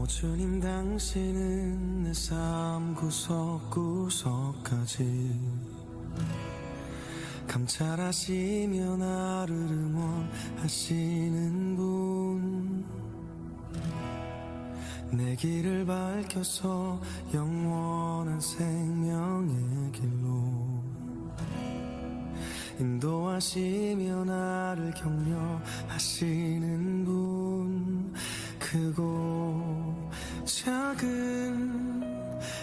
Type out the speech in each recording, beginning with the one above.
오 주님 당신은 내 삶 구석구석까지 감찰하시며 나를 응원하시는 분, 내 길을 밝혀서 영원한 생명의 길로 인도하시며 나를 격려하시는 분, 크고 작은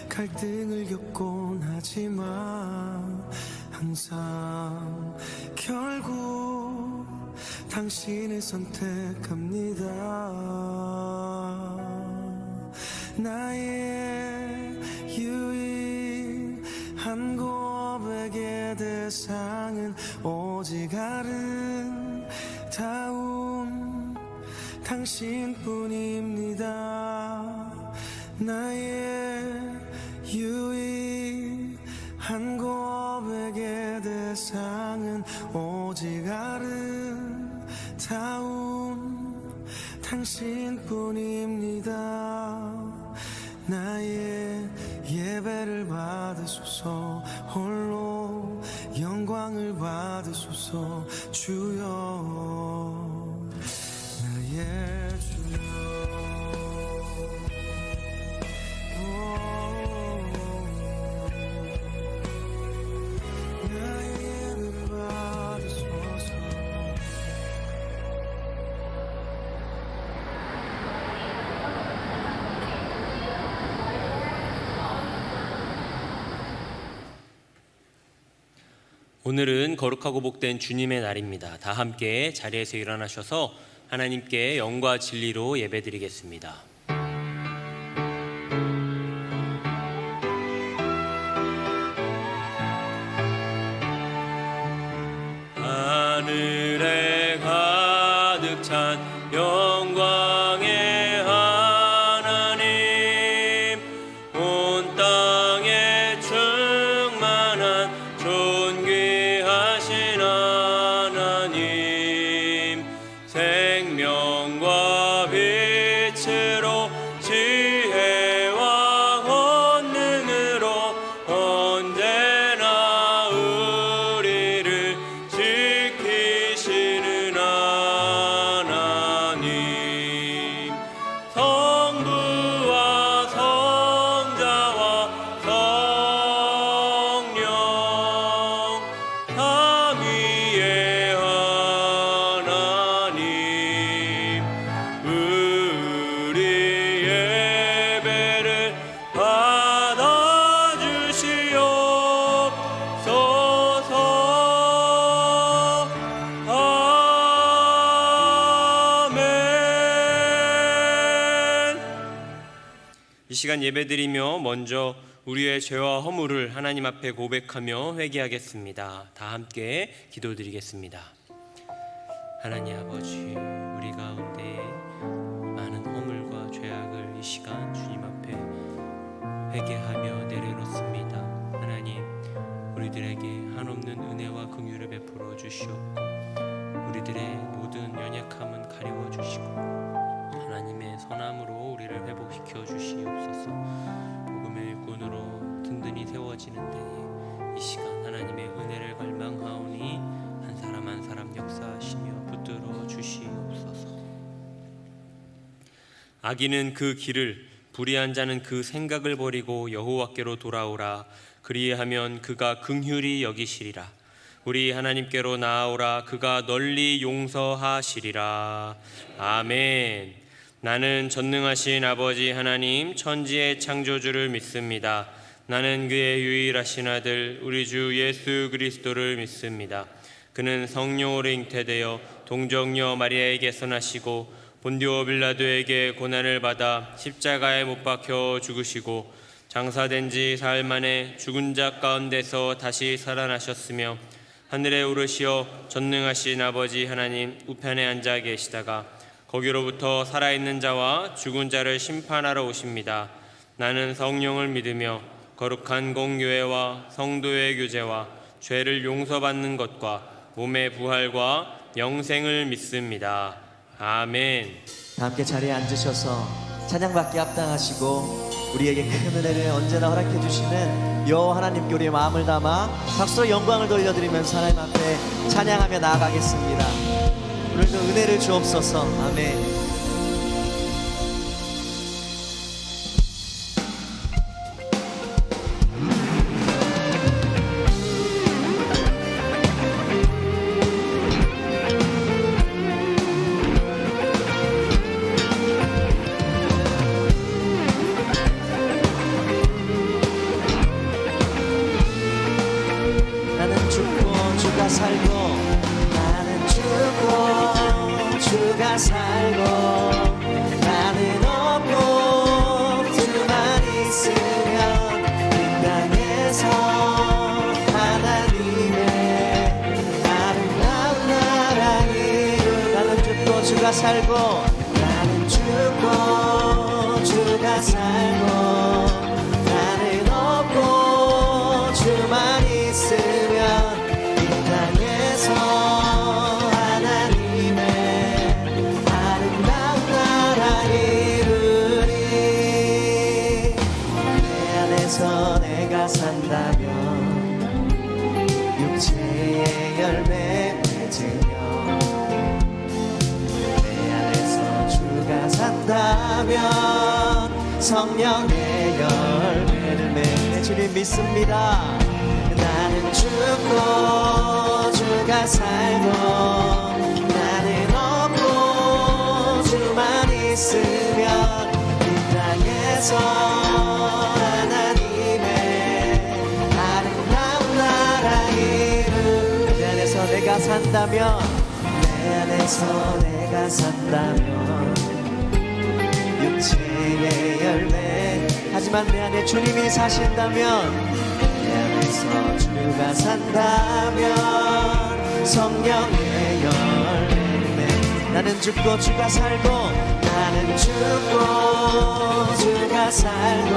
갈등을 겪곤 하지만 항상 결국 당신을 선택합니다. 나의 유일한 고백의 대상은 오직 아름다운 당신뿐입니다. 나의 유일한 고백의 대상은 오직 아름다운 당신뿐입니다. 나의 예배를 받으소서, 홀로 영광을 받으소서. 주여, 나의 주여. 나의 예배를 받으소서. 오늘은 거룩하고 복된 주님의 날입니다. 다 함께 자리에서 일어나셔서 하나님께 영과 진리로 예배드리겠습니다. 하늘에 가득 찬 영광의 하나님, 온 땅에 충만한 존귀하신 하나님, 생명과 빛으로 지혜와 권능으로 언제나 우리를 지키시는 하나님, 성부와 성자와 성령 삼위의 하나님, 우리 예배를 받아주시옵소서. 아멘. 이 시간 예배드리며 먼저 우리의 죄와 허물을 하나님 앞에 고백하며 회개하겠습니다. 다 함께 기도드리겠습니다. 하나님 아버지, 우리 가운데 많은 허물과 죄악을 이 시간 주님 앞에 회개하며 내려놓습니다. 하나님, 우리들에게 한없는 은혜와 긍휼을 베풀어 주시옵고 우리들의 모든 연약함은 가려워 주시고 하나님의 선함으로 우리를 회복시켜 주시옵소서. 복음의 일꾼으로 든든히 세워지는 데에 이 시간 하나님의 은혜를 갈망하오니 한 사람 한 사람 역사하시며 붙들어 주시옵소서. 악인은 그 길을, 불의한 자는 그 생각을 버리고 여호와께로 돌아오라. 그리하면 그가 긍휼히 여기시리라. 우리 하나님께로 나아오라. 그가 널리 용서하시리라. 아멘. 나는 전능하신 아버지 하나님, 천지의 창조주를 믿습니다. 나는 그의 유일하신 아들 우리 주 예수 그리스도를 믿습니다. 그는 성령으로 잉태되어 동정녀 마리아에게서 나시고 본디오 빌라도에게 고난을 받아 십자가에 못 박혀 죽으시고 장사된 지 사흘 만에 죽은 자 가운데서 다시 살아나셨으며 하늘에 오르시어 전능하신 아버지 하나님 우편에 앉아 계시다가 거기로부터 살아있는 자와 죽은 자를 심판하러 오십니다. 나는 성령을 믿으며 거룩한 공교회와 성도의 교제와 죄를 용서받는 것과 몸의 부활과 영생을 믿습니다. 아멘. 다 함께 자리에 앉으셔서 찬양받기 합당하시고 우리에게 큰 은혜를 언제나 허락해 주시는 여호와 하나님께 우리의 마음을 담아 박수로 영광을 돌려드리면서 하나님 앞에 찬양하며 나아가겠습니다. 오늘도 은혜를 주옵소서. 아멘. 나는 죽고 주가 살고 나는 죽고 주가 살고 나는 없고 주만 있으면 이 땅에서 하나님의 아름다운 나라 이루. 나는 죽고 주가 살고 나는 죽고 주가 살고 나는 없고 주만 있으면 이 땅에서 하나님의 아름다운 나라 이루리. 내 안에서 내가 산다면 육체의 열매 맺으며 내 안에서 주가 산다면 성령의 열매를 맺네. 주님 믿습니다. 나는 죽고 주가 살고 나는 없고 주만 있으면 이 땅에서 하나님의 아름다운 나라 이루. 내 안에서 내가 산다면 내 안에서 내가 산다면 육체의 열매 하지만 내 안에 주님이 사신다면 서 주가 산다면 성령의 열매. 나는 죽고 주가 살고 나는 죽고 주가 살고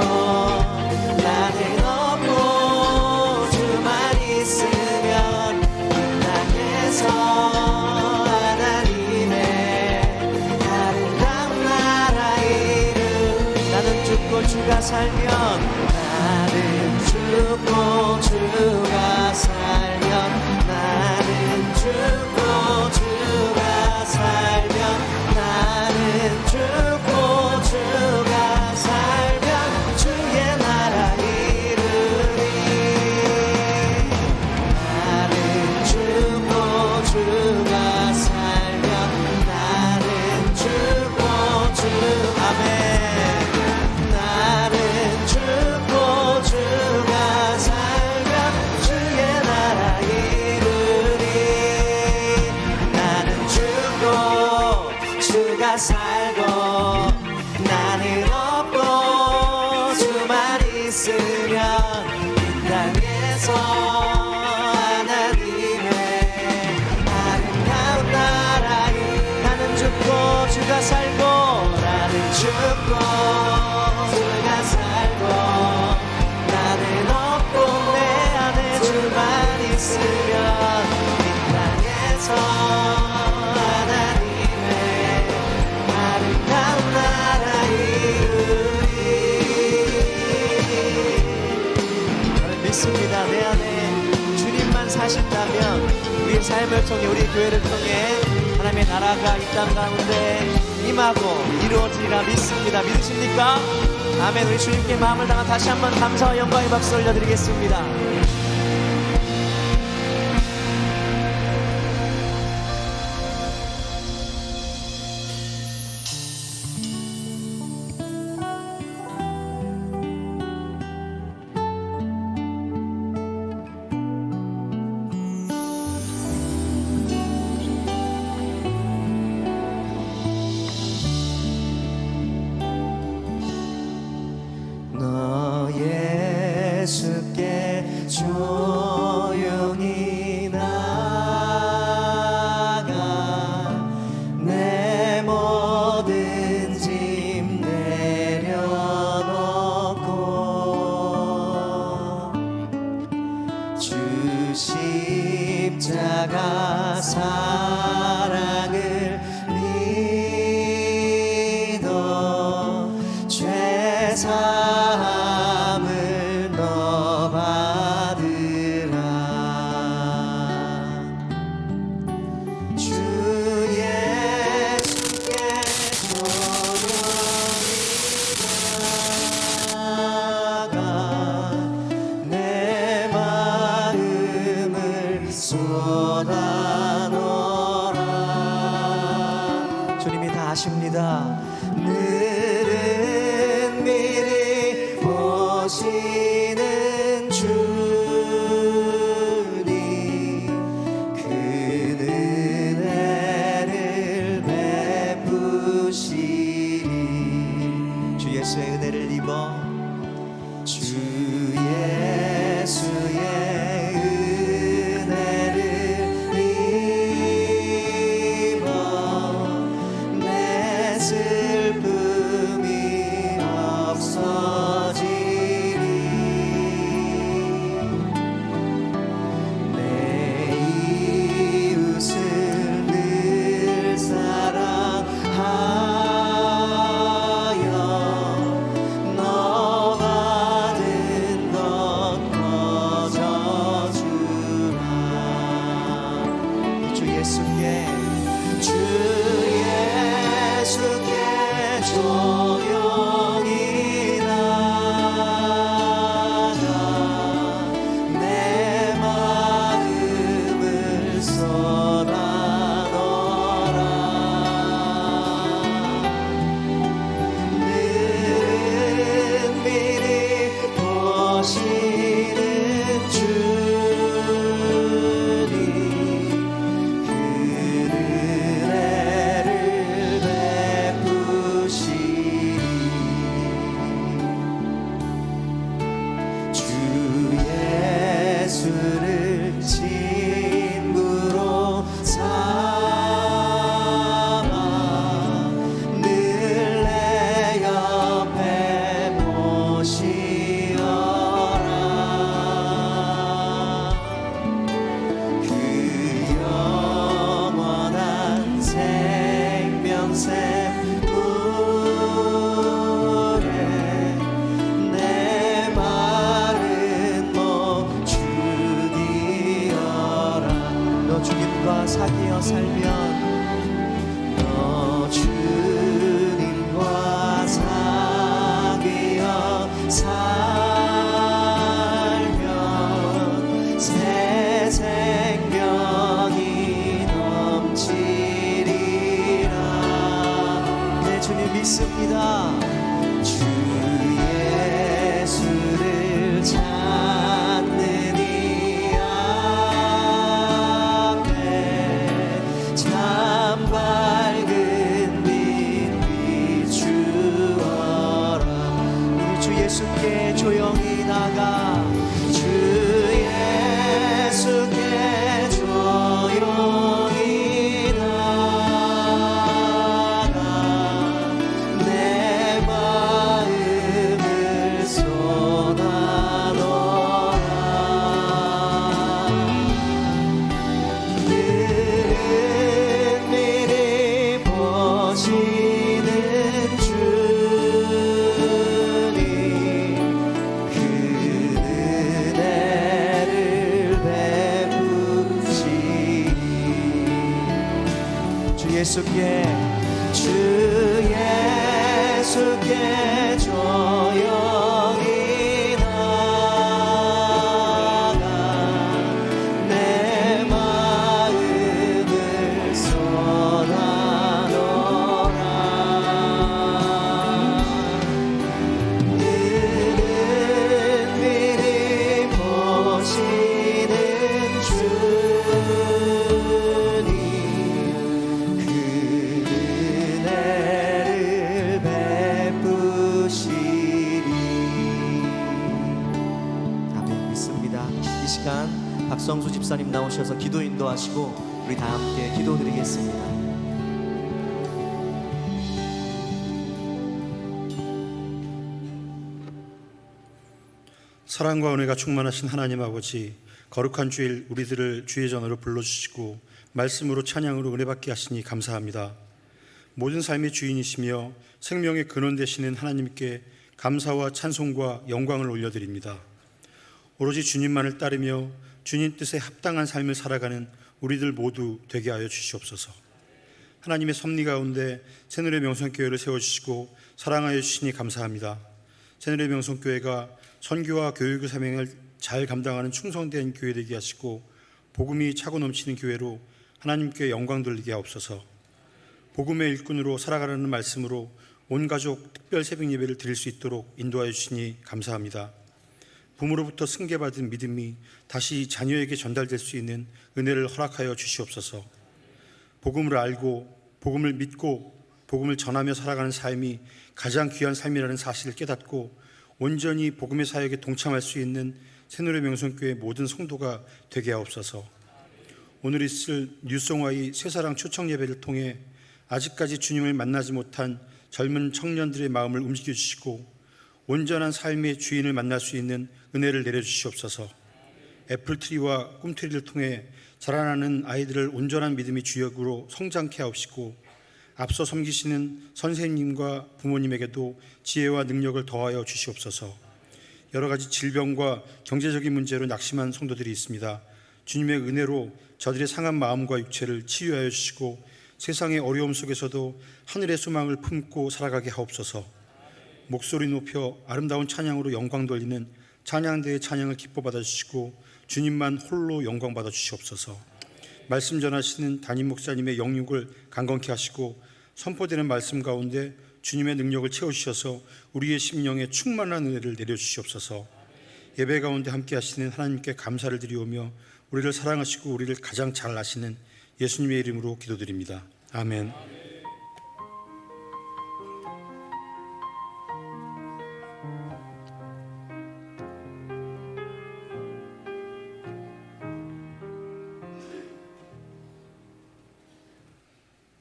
나는 없고 주만 있으면 이 땅에서 하나님의 아름다운 나라 이루. 나는 죽고 주가 살면 나는 죽고 주가 살면 나는 죽고 주가 살면 나는 죽고 주가 살면 주의 나라 이루리. 나는 죽고 주가 살면 나는 죽고 주 아멘. 나는 죽고 주가 살면 주의 나라 이루리. 나는 죽고 주가 살고 나는 없고 주만 있으면 이 땅에서 하나님의 아름다운 나라. 나는 죽고 주가 살고 나는 죽고 주가 살고 나는 없고 내 안에 주만 있으면 이 땅에서 하나님의 아름다운 나라 이루리. 저는 믿습니다. 내 안에 주님만 사신다면 우리의 삶을 통해 우리 교회를 통해 하나님의 나라가 이 땅 가운데 임하고 이루어지리라 믿습니다. 믿으십니까? 아멘. 우리 주님께 마음을 담아 다시 한번 감사와 영광의 박수 올려드리겠습니다. 너 예수께 주 주님이 다 아십니다. 늘은 미리 보시는 주님, 그 은혜를 베푸시리. 주 예수의 은혜를 입어 주 예수의 은혜를 입어 내 슬픔이 없어지리. 내 이웃을 늘 사랑하여 너 받은 것 거저주라. 주 예수께 조용히 나가 내 마음을 쏟아놓으라. 늘은 미리 보시는 주님, 그 은혜를 베푸시리. 주 예수를 친구로 삼아 늘 내 옆에 모시어라. 그 영원한 생명샘물에 내 마른 몸 죽이어라. 너 주님과 사귀어 살면 너 주님과 사귀어 살면 새 생명이 넘치리라. 내 주님 믿습니다. 주 예수를 찾는 이 앞에 참 밝은 빛 비추어라. 우리 주 예수께 조용히 나가 주 예수께 조용히 나가 내 마음을 쏟아놓으라. 늘은 미리 보시는 주님, 그 은혜를 베푸시리. 주 예수께 조용히 나가 내 마음을 쏟아놓으라. 늘은 미리 보시는 주님, 그 은혜를 베푸시리. 아멘. 믿습니다. 이 시간 박성수 집사님 나오셔서 기도 인도하시고 우리 다 함께 기도드리겠습니다. 사랑과 은혜가 충만하신 하나님 아버지, 거룩한 주일 우리들을 주의 전으로 불러주시고 말씀으로 찬양으로 은혜받게 하시니 감사합니다. 모든 삶의 주인이시며 생명의 근원 되시는 하나님께 감사와 찬송과 영광을 올려드립니다. 오로지 주님만을 따르며 주님 뜻에 합당한 삶을 살아가는 우리들 모두 되게 하여 주시옵소서. 하나님의 섭리 가운데 새누리 명성교회를 세워주시고 사랑하여 주시니 감사합니다. 새누리 명성교회가 선교와 교육의 사명을 잘 감당하는 충성된 교회 되게 하시고 복음이 차고 넘치는 교회로 하나님께 영광 돌리게 하옵소서. 복음의 일꾼으로 살아가라는 말씀으로 온 가족 특별 새벽 예배를 드릴 수 있도록 인도하여 주시니 감사합니다. 부모로부터 승계받은 믿음이 다시 자녀에게 전달될 수 있는 은혜를 허락하여 주시옵소서. 복음을 알고 복음을 믿고 복음을 전하며 살아가는 삶이 가장 귀한 삶이라는 사실을 깨닫고 온전히 복음의 사역에 동참할 수 있는 새노래 명성교회 모든 성도가 되게 하옵소서. 오늘 있을 뉴송와의 새사랑 초청 예배를 통해 아직까지 주님을 만나지 못한 젊은 청년들의 마음을 움직여 주시고 온전한 삶의 주인을 만날 수 있는 은혜를 내려주시옵소서. 애플트리와 꿈트리를 통해 자라나는 아이들을 온전한 믿음의 주역으로 성장케 하옵시고 앞서 섬기시는 선생님과 부모님에게도 지혜와 능력을 더하여 주시옵소서. 여러 가지 질병과 경제적인 문제로 낙심한 성도들이 있습니다. 주님의 은혜로 저들의 상한 마음과 육체를 치유하여 주시고 세상의 어려움 속에서도 하늘의 소망을 품고 살아가게 하옵소서. 목소리 높여 아름다운 찬양으로 영광 돌리는 찬양대의 찬양을 기뻐 받아주시고 주님만 홀로 영광 받아주시옵소서. 말씀 전하시는 담임 목사님의 영육을 강건케 하시고 선포되는 말씀 가운데 주님의 능력을 채우셔서 우리의 심령에 충만한 은혜를 내려주시옵소서. 예배 가운데 함께 하시는 하나님께 감사를 드리오며 우리를 사랑하시고 우리를 가장 잘 아시는 예수님의 이름으로 기도드립니다. 아멘.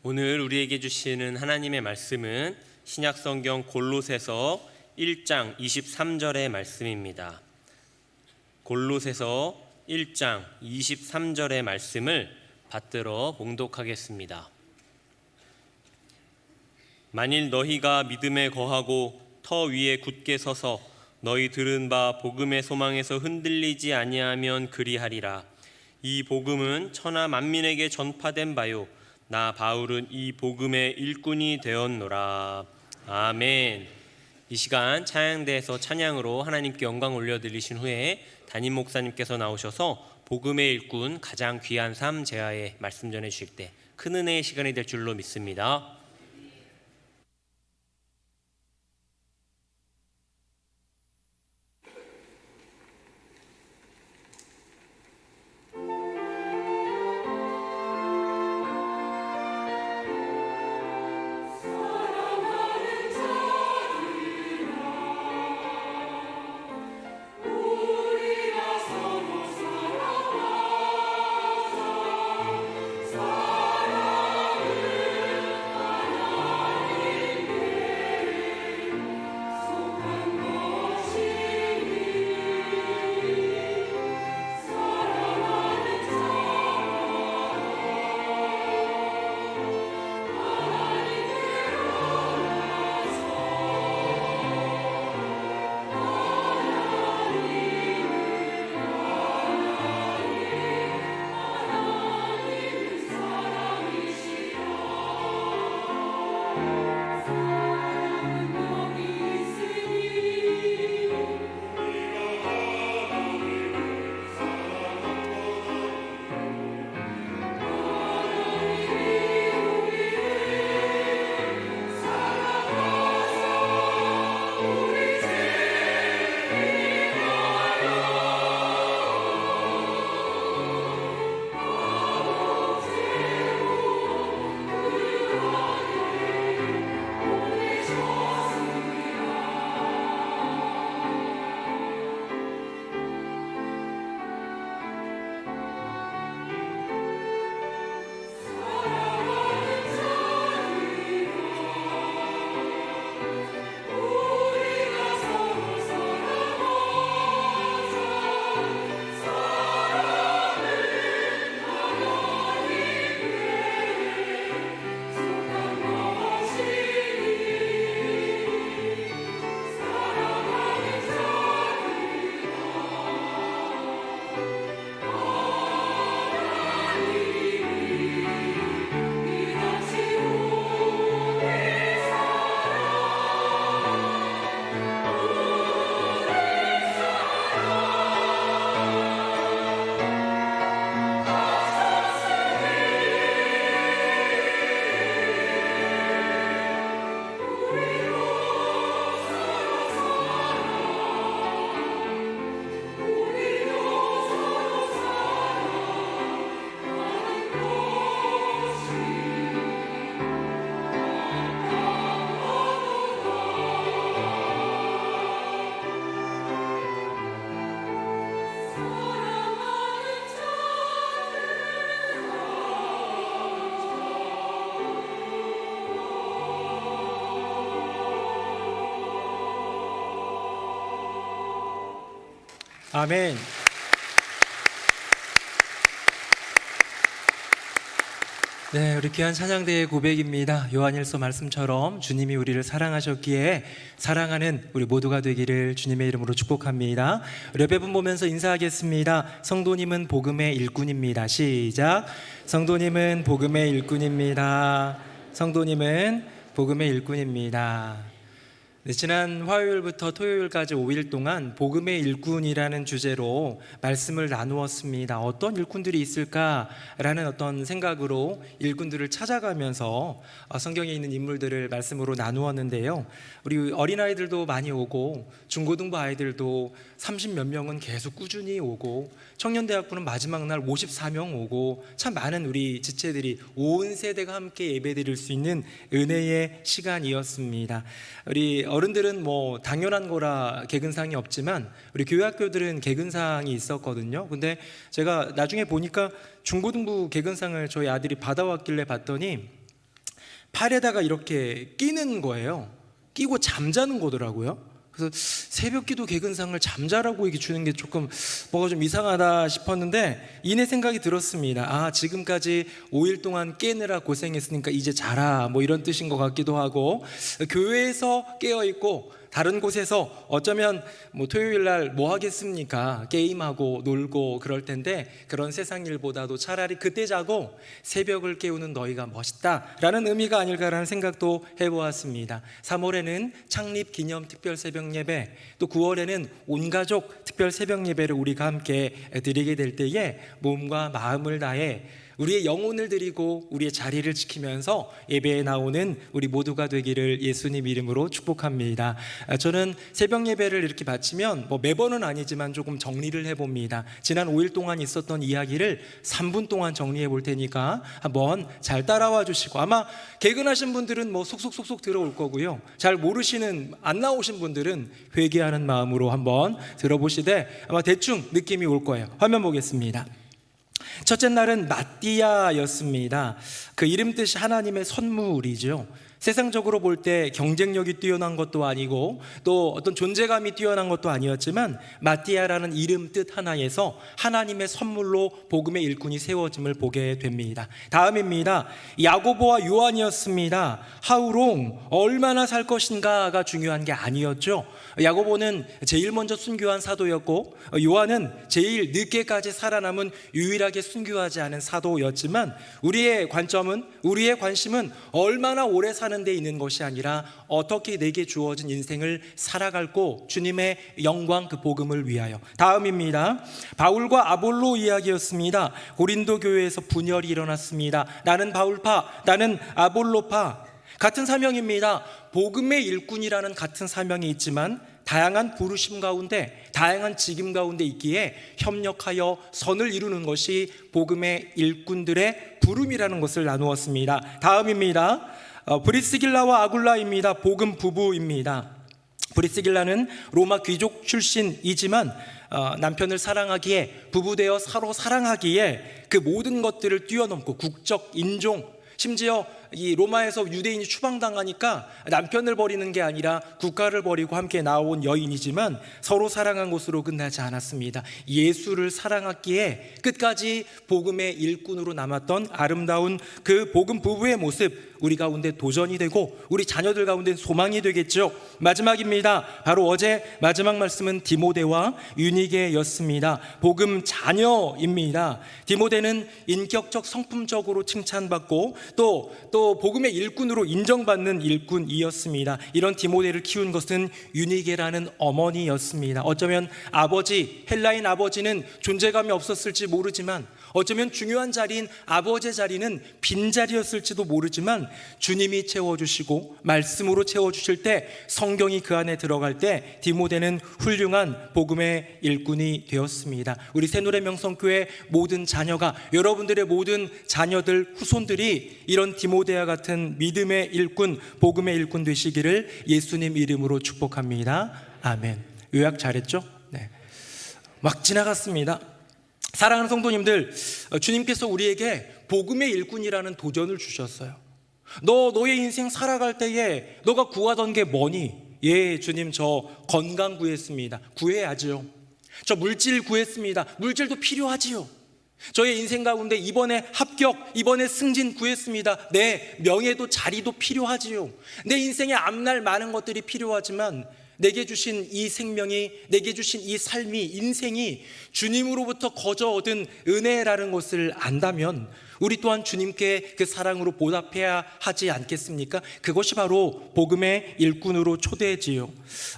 오늘 우리에게 주시는 하나님의 말씀은 신약성경 골로새서 1장 23절의 말씀입니다. 골로새서 1장 23절의 말씀을 받들어 봉독하겠습니다. 만일 너희가 믿음에 거하고 터 위에 굳게 서서 너희 들은 바 복음의 소망에서 흔들리지 아니하면 그리하리라. 이 복음은 천하 만민에게 전파된 바요 나 바울은 이 복음의 일꾼이 되었노라. 아멘. 이 시간 찬양대에서 찬양으로 하나님께 영광 올려드리신 후에 담임 목사님께서 나오셔서 복음의 일꾼 가장 귀한 삶 제하에 말씀 전해 주실 때 큰 은혜의 시간이 될 줄로 믿습니다. 아멘. 네, 우리 귀한 찬양대의 고백입니다. 요한일서 말씀처럼 주님이 우리를 사랑하셨기에 사랑하는 우리 모두가 되기를 주님의 이름으로 축복합니다. 우리 옆에 분 보면서 인사하겠습니다. 성도님은 복음의 일꾼입니다. 시작. 성도님은 복음의 일꾼입니다. 성도님은 복음의 일꾼입니다. 네, 지난 화요일부터 토요일까지 5일 동안 복음의 일꾼이라는 주제로 말씀을 나누었습니다. 어떤 일꾼들이 있을까라는 어떤 생각으로 일꾼들을 찾아가면서 성경에 있는 인물들을 말씀으로 나누었는데요. 우리 어린아이들도 많이 오고 중고등부 아이들도 30몇 명은 계속 꾸준히 오고 청년대학부는 마지막 날 54명 오고 참 많은 우리 지체들이 온 세대가 함께 예배드릴 수 있는 은혜의 시간이었습니다. 우리 어른들은 뭐 당연한 거라 개근상이 없지만 우리 교회학교들은 개근상이 있었거든요. 근데 제가 나중에 보니까 중고등부 개근상을 저희 아들이 받아왔길래 봤더니 팔에다가 이렇게 끼는 거예요. 끼고 잠자는 거더라고요. 그래서 새벽기도 개근상을 잠자라고 이렇게 주는 게 조금 뭐가 좀 이상하다 싶었는데 이내 생각이 들었습니다. 아, 지금까지 5일 동안 깨느라 고생했으니까 이제 자라, 뭐 이런 뜻인 것 같기도 하고, 교회에서 깨어있고 다른 곳에서 어쩌면 뭐 토요일 날 뭐 하겠습니까? 게임하고 놀고 그럴 텐데 그런 세상 일보다도 차라리 그때 자고 새벽을 깨우는 너희가 멋있다라는 의미가 아닐까라는 생각도 해보았습니다. 3월에는 창립 기념 특별 새벽 예배, 또 9월에는 온가족 특별 새벽 예배를 우리가 함께 드리게 될 때에 몸과 마음을 다해 우리의 영혼을 드리고 우리의 자리를 지키면서 예배에 나오는 우리 모두가 되기를 예수님 이름으로 축복합니다. 저는 새벽 예배를 이렇게 바치면 뭐 매번은 아니지만 조금 정리를 해봅니다. 지난 5일 동안 있었던 이야기를 3분 동안 정리해 볼 테니까 한번 잘 따라와 주시고, 아마 개근하신 분들은 뭐 속속속속 들어올 거고요, 잘 모르시는 안 나오신 분들은 회개하는 마음으로 한번 들어보시되 아마 대충 느낌이 올 거예요. 화면 보겠습니다. 첫째 날은 마띠아였습니다. 그 이름 뜻이 하나님의 선물이죠. 세상적으로 볼 때 경쟁력이 뛰어난 것도 아니고 또 어떤 존재감이 뛰어난 것도 아니었지만 마띠아라는 이름 뜻 하나에서 하나님의 선물로 복음의 일꾼이 세워짐을 보게 됩니다. 다음입니다. 야고보와 요한이었습니다. 하우롱, 얼마나 살 것인가가 중요한 게 아니었죠. 야고보는 제일 먼저 순교한 사도였고 요한은 제일 늦게까지 살아남은 유일하게 순교하지 않은 사도였지만 우리의 관점은, 우리의 관심은 얼마나 오래 사는 데 있는 것이 아니라 어떻게 내게 주어진 인생을 살아갈고 주님의 영광 그 복음을 위하여. 다음입니다. 바울과 아볼로 이야기였습니다. 고린도 교회에서 분열이 일어났습니다. 나는 바울파, 나는 아볼로파. 같은 사명입니다. 복음의 일꾼이라는 같은 사명이 있지만 다양한 부르심 가운데, 다양한 직임 가운데 있기에 협력하여 선을 이루는 것이 복음의 일꾼들의 부름이라는 것을 나누었습니다. 다음입니다. 브리스길라와 아굴라입니다. 복음 부부입니다. 브리스길라는 로마 귀족 출신이지만 남편을 사랑하기에, 부부되어 서로 사랑하기에 그 모든 것들을 뛰어넘고 국적, 인종, 심지어 이 로마에서 유대인이 추방당하니까 남편을 버리는 게 아니라 국가를 버리고 함께 나온 여인이지만 서로 사랑한 것으로 끝나지 않았습니다. 예수를 사랑했기에 끝까지 복음의 일꾼으로 남았던 아름다운 그 복음 부부의 모습, 우리 가운데 도전이 되고 우리 자녀들 가운데 소망이 되겠죠. 마지막입니다. 바로 어제 마지막 말씀은 디모데와 유니게였습니다. 복음 자녀입니다. 디모데는 인격적 성품적으로 칭찬받고 또 복음의 일꾼으로 인정받는 일꾼이었습니다. 이런 디모데를 키운 것은 유니게라는 어머니였습니다. 어쩌면 아버지, 헬라인 아버지는 존재감이 없었을지 모르지만 어쩌면 중요한 자리인 아버지의 자리는 빈자리였을지도 모르지만 주님이 채워주시고 말씀으로 채워주실 때, 성경이 그 안에 들어갈 때 디모데는 훌륭한 복음의 일꾼이 되었습니다. 우리 새노래 명성교회 모든 자녀가, 여러분들의 모든 자녀들, 후손들이 이런 디모데와 같은 믿음의 일꾼, 복음의 일꾼 되시기를 예수님 이름으로 축복합니다. 아멘. 요약 잘했죠? 네. 막 지나갔습니다. 사랑하는 성도님들, 주님께서 우리에게 복음의 일꾼이라는 도전을 주셨어요. 너의 인생 살아갈 때에 너가 구하던 게 뭐니? 예, 주님 저 건강 구했습니다. 구해야죠. 저 물질 구했습니다. 물질도 필요하지요. 저의 인생 가운데 이번에 합격, 이번에 승진 구했습니다. 네, 명예도 자리도 필요하지요. 내 인생에 앞날 많은 것들이 필요하지만 내게 주신 이 생명이, 내게 주신 이 삶이, 인생이 주님으로부터 거저 얻은 은혜라는 것을 안다면 우리 또한 주님께 그 사랑으로 보답해야 하지 않겠습니까? 그것이 바로 복음의 일꾼으로 초대지요.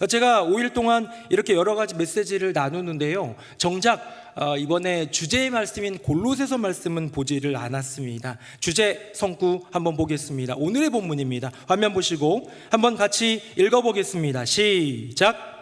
제가 5일 동안 이렇게 여러 가지 메시지를 나누는데요, 정작 이번에 주제의 말씀인 골로새서 말씀은 보지를 않았습니다. 주제 성구 한번 보겠습니다. 오늘의 본문입니다. 화면 보시고 한번 같이 읽어보겠습니다. 시작.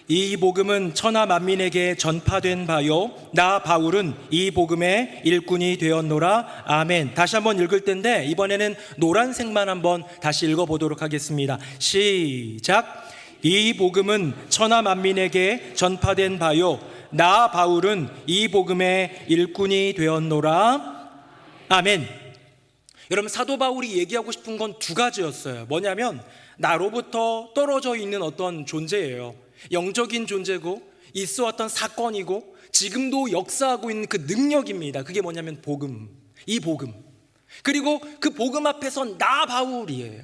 이 복음은 천하 만민에게 전파된 바요 나 바울은 이 복음의 일꾼이 되었노라. 아멘. 다시 한번 읽을 텐데 이번에는 노란색만 한번 다시 읽어보도록 하겠습니다. 시작. 이 복음은 천하 만민에게 전파된 바요 나 바울은 이 복음의 일꾼이 되었노라. 아멘. 여러분, 사도 바울이 얘기하고 싶은 건 두 가지였어요. 뭐냐면 나로부터 떨어져 있는 어떤 존재예요. 영적인 존재고 있어왔던 사건이고 지금도 역사하고 있는 그 능력입니다. 그게 뭐냐면 복음, 이 복음. 그리고 그 복음 앞에서 나 바울이에요.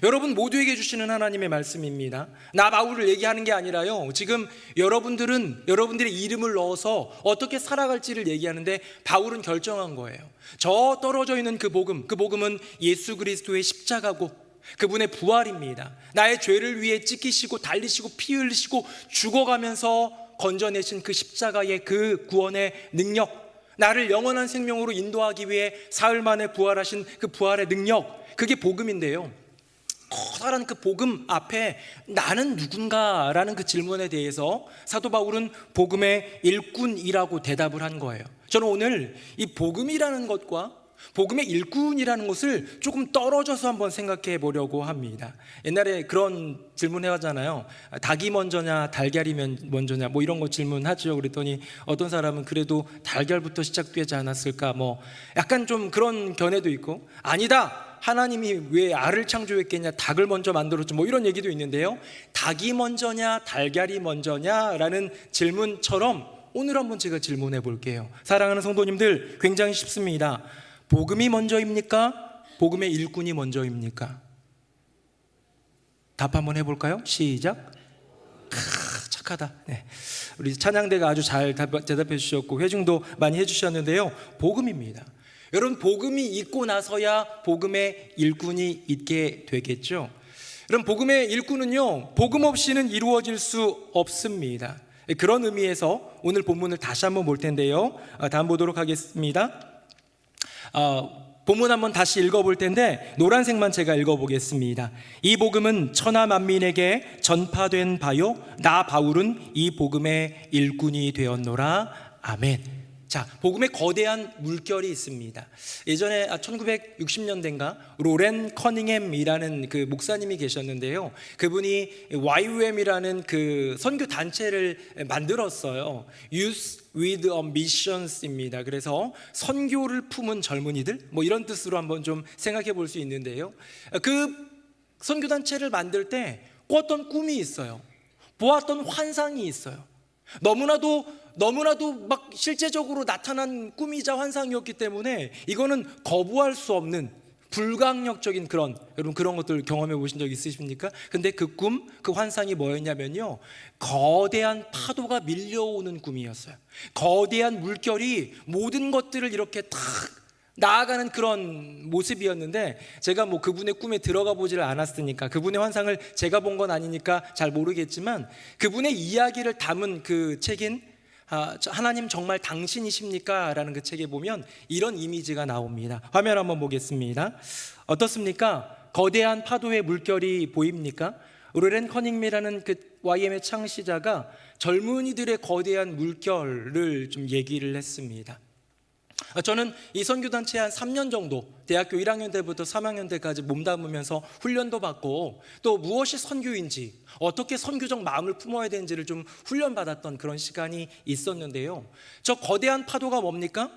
여러분 모두에게 주시는 하나님의 말씀입니다. 나 바울을 얘기하는 게 아니라요, 지금 여러분들의 이름을 넣어서 어떻게 살아갈지를 얘기하는데 바울은 결정한 거예요. 저 떨어져 있는 그 복음은 예수 그리스도의 십자가고 그분의 부활입니다. 나의 죄를 위해 찢기시고 달리시고 피 흘리시고 죽어가면서 건져내신 그 십자가의 그 구원의 능력, 나를 영원한 생명으로 인도하기 위해 사흘 만에 부활하신 그 부활의 능력, 그게 복음인데요, 커다란 그 복음 앞에 나는 누군가라는 그 질문에 대해서 사도 바울은 복음의 일꾼이라고 대답을 한 거예요. 저는 오늘 이 복음이라는 것과 복음의 일꾼이라는 것을 조금 떨어져서 한번 생각해 보려고 합니다. 옛날에 그런 질문 해왔잖아요. 닭이 먼저냐 달걀이 먼저냐 뭐 이런 거 질문하죠. 그랬더니 어떤 사람은 그래도 달걀부터 시작되지 않았을까 뭐 약간 좀 그런 견해도 있고, 아니다, 하나님이 왜 알을 창조했겠냐, 닭을 먼저 만들었죠, 뭐 이런 얘기도 있는데요, 닭이 먼저냐 달걀이 먼저냐라는 질문처럼 오늘 한번 제가 질문해 볼게요. 사랑하는 성도님들, 굉장히 쉽습니다. 복음이 먼저입니까? 복음의 일꾼이 먼저입니까? 답 한번 해볼까요? 시작. 착하다. 네. 우리 찬양대가 아주 잘 대답해 주셨고 회중도 많이 해주셨는데요, 복음입니다. 여러분, 복음이 있고 나서야 복음의 일꾼이 있게 되겠죠. 여러분, 복음의 일꾼은요, 복음 없이는 이루어질 수 없습니다. 그런 의미에서 오늘 본문을 다시 한번 볼 텐데요, 다음 보도록 하겠습니다. 본문 한번 다시 읽어볼 텐데 노란색만 제가 읽어보겠습니다. 이 복음은 천하 만민에게 전파된 바요 나 바울은 이 복음의 일꾼이 되었노라. 아멘. 자, 복음의 거대한 물결이 있습니다. 예전에 1960년대인가 로렌 커닝햄이라는 그 목사님이 계셨는데요, 그분이 YWM이라는 그 선교 단체를 만들었어요. Youth with a Missions입니다. 그래서 선교를 품은 젊은이들, 뭐 이런 뜻으로 한번 좀 생각해 볼 수 있는데요, 그 선교 단체를 만들 때 꿨던 꿈이 있어요. 보았던 환상이 있어요. 너무나도 막 실제적으로 나타난 꿈이자 환상이었기 때문에 이거는 거부할 수 없는 불강력적인 여러분 그런 것들 경험해 보신 적 있으십니까? 근데 그 꿈, 그 환상이 뭐였냐면요, 거대한 파도가 밀려오는 꿈이었어요. 거대한 물결이 모든 것들을 이렇게 탁 나아가는 그런 모습이었는데, 제가 뭐 그분의 꿈에 들어가 보지를 않았으니까, 그분의 환상을 제가 본 건 아니니까 잘 모르겠지만, 그분의 이야기를 담은 그 책인 하나님 정말 당신이십니까? 라는 그 책에 보면 이런 이미지가 나옵니다. 화면 한번 보겠습니다. 어떻습니까? 거대한 파도의 물결이 보입니까? 로렌 커닝햄이라는 그 YM의 창시자가 젊은이들의 거대한 물결을 좀 얘기를 했습니다. 저는 이 선교단체에 한 3년 정도 대학교 1학년 때부터 3학년 때까지 몸담으면서 훈련도 받고, 또 무엇이 선교인지, 어떻게 선교적 마음을 품어야 되는지를 좀 훈련받았던 그런 시간이 있었는데요, 저 거대한 파도가 뭡니까?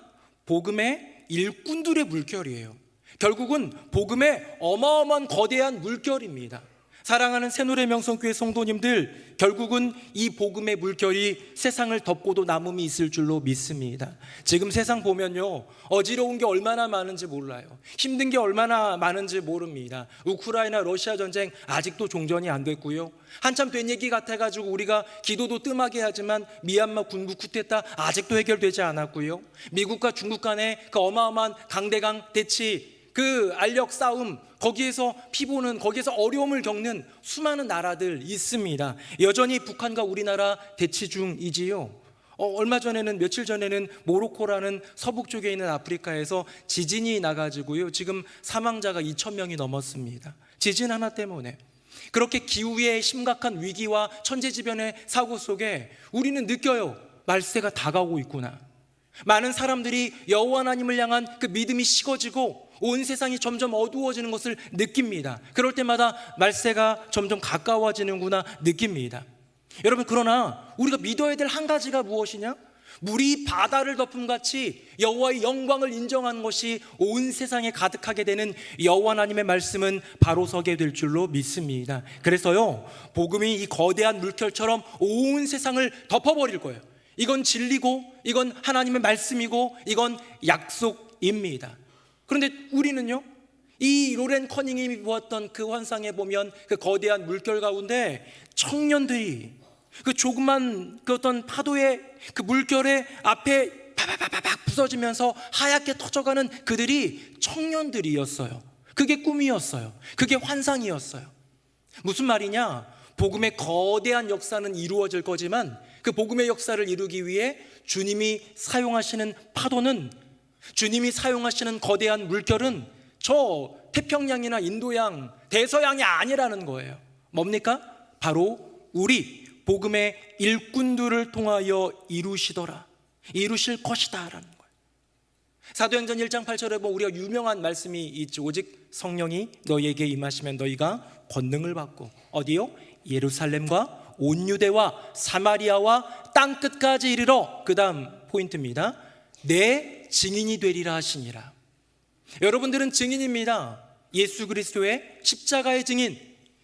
복음의 일꾼들의 물결이에요. 결국은 복음의 어마어마한 거대한 물결입니다. 사랑하는 새노래 명성교회 성도님들, 결국은 이 복음의 물결이 세상을 덮고도 남음이 있을 줄로 믿습니다. 지금 세상 보면요, 어지러운 게 얼마나 많은지 몰라요. 힘든 게 얼마나 많은지 모릅니다. 우크라이나 러시아 전쟁 아직도 종전이 안 됐고요. 한참 된 얘기 같아가지고 우리가 기도도 뜸하게 하지만 미얀마 군부 쿠데타 아직도 해결되지 않았고요. 미국과 중국 간의 그 어마어마한 강대강 대치, 그 알력 싸움, 거기에서 피보는, 거기에서 어려움을 겪는 수많은 나라들 있습니다. 여전히 북한과 우리나라 대치 중이지요. 얼마 전에는, 며칠 전에는 모로코라는 서북 쪽에 있는 아프리카에서 지진이 나가지고요, 지금 사망자가 2,000명이 넘었습니다. 지진 하나 때문에. 그렇게 기후의 심각한 위기와 천재지변의 사고 속에 우리는 느껴요. 말세가 다가오고 있구나. 많은 사람들이 여호와 하나님을 향한 그 믿음이 식어지고 온 세상이 점점 어두워지는 것을 느낍니다. 그럴 때마다 말세가 점점 가까워지는구나 느낍니다. 여러분, 그러나 우리가 믿어야 될 한 가지가 무엇이냐? 물이 바다를 덮음같이 여호와의 영광을 인정하는 것이 온 세상에 가득하게 되는 여호와 하나님의 말씀은 바로 서게 될 줄로 믿습니다. 그래서요, 복음이 이 거대한 물결처럼 온 세상을 덮어버릴 거예요. 이건 진리고, 이건 하나님의 말씀이고, 이건 약속입니다. 그런데 우리는요, 이 로렌 커닝이 보았던 그 환상에 보면 그 거대한 물결 가운데 청년들이 그 조그만 그 어떤 파도의 그 물결의 앞에 바바바박 부서지면서 하얗게 터져가는 그들이 청년들이었어요. 그게 꿈이었어요. 그게 환상이었어요. 무슨 말이냐? 복음의 거대한 역사는 이루어질 거지만 그 복음의 역사를 이루기 위해 주님이 사용하시는 파도는, 주님이 사용하시는 거대한 물결은 저 태평양이나 인도양, 대서양이 아니라는 거예요. 뭡니까? 바로 우리 복음의 일꾼들을 통하여 이루실 것이다 라는 거예요. 사도행전 1장 8절에 보면 우리가 유명한 말씀이 있죠. 오직 성령이 너희에게 임하시면 너희가 권능을 받고, 어디요? 예루살렘과 온 유대와 사마리아와 땅끝까지 이르러, 그 다음 포인트입니다. 내 증인이 되리라 하시니라. 여러분들은 증인입니다. 예수 그리스도의 십자가의 증인,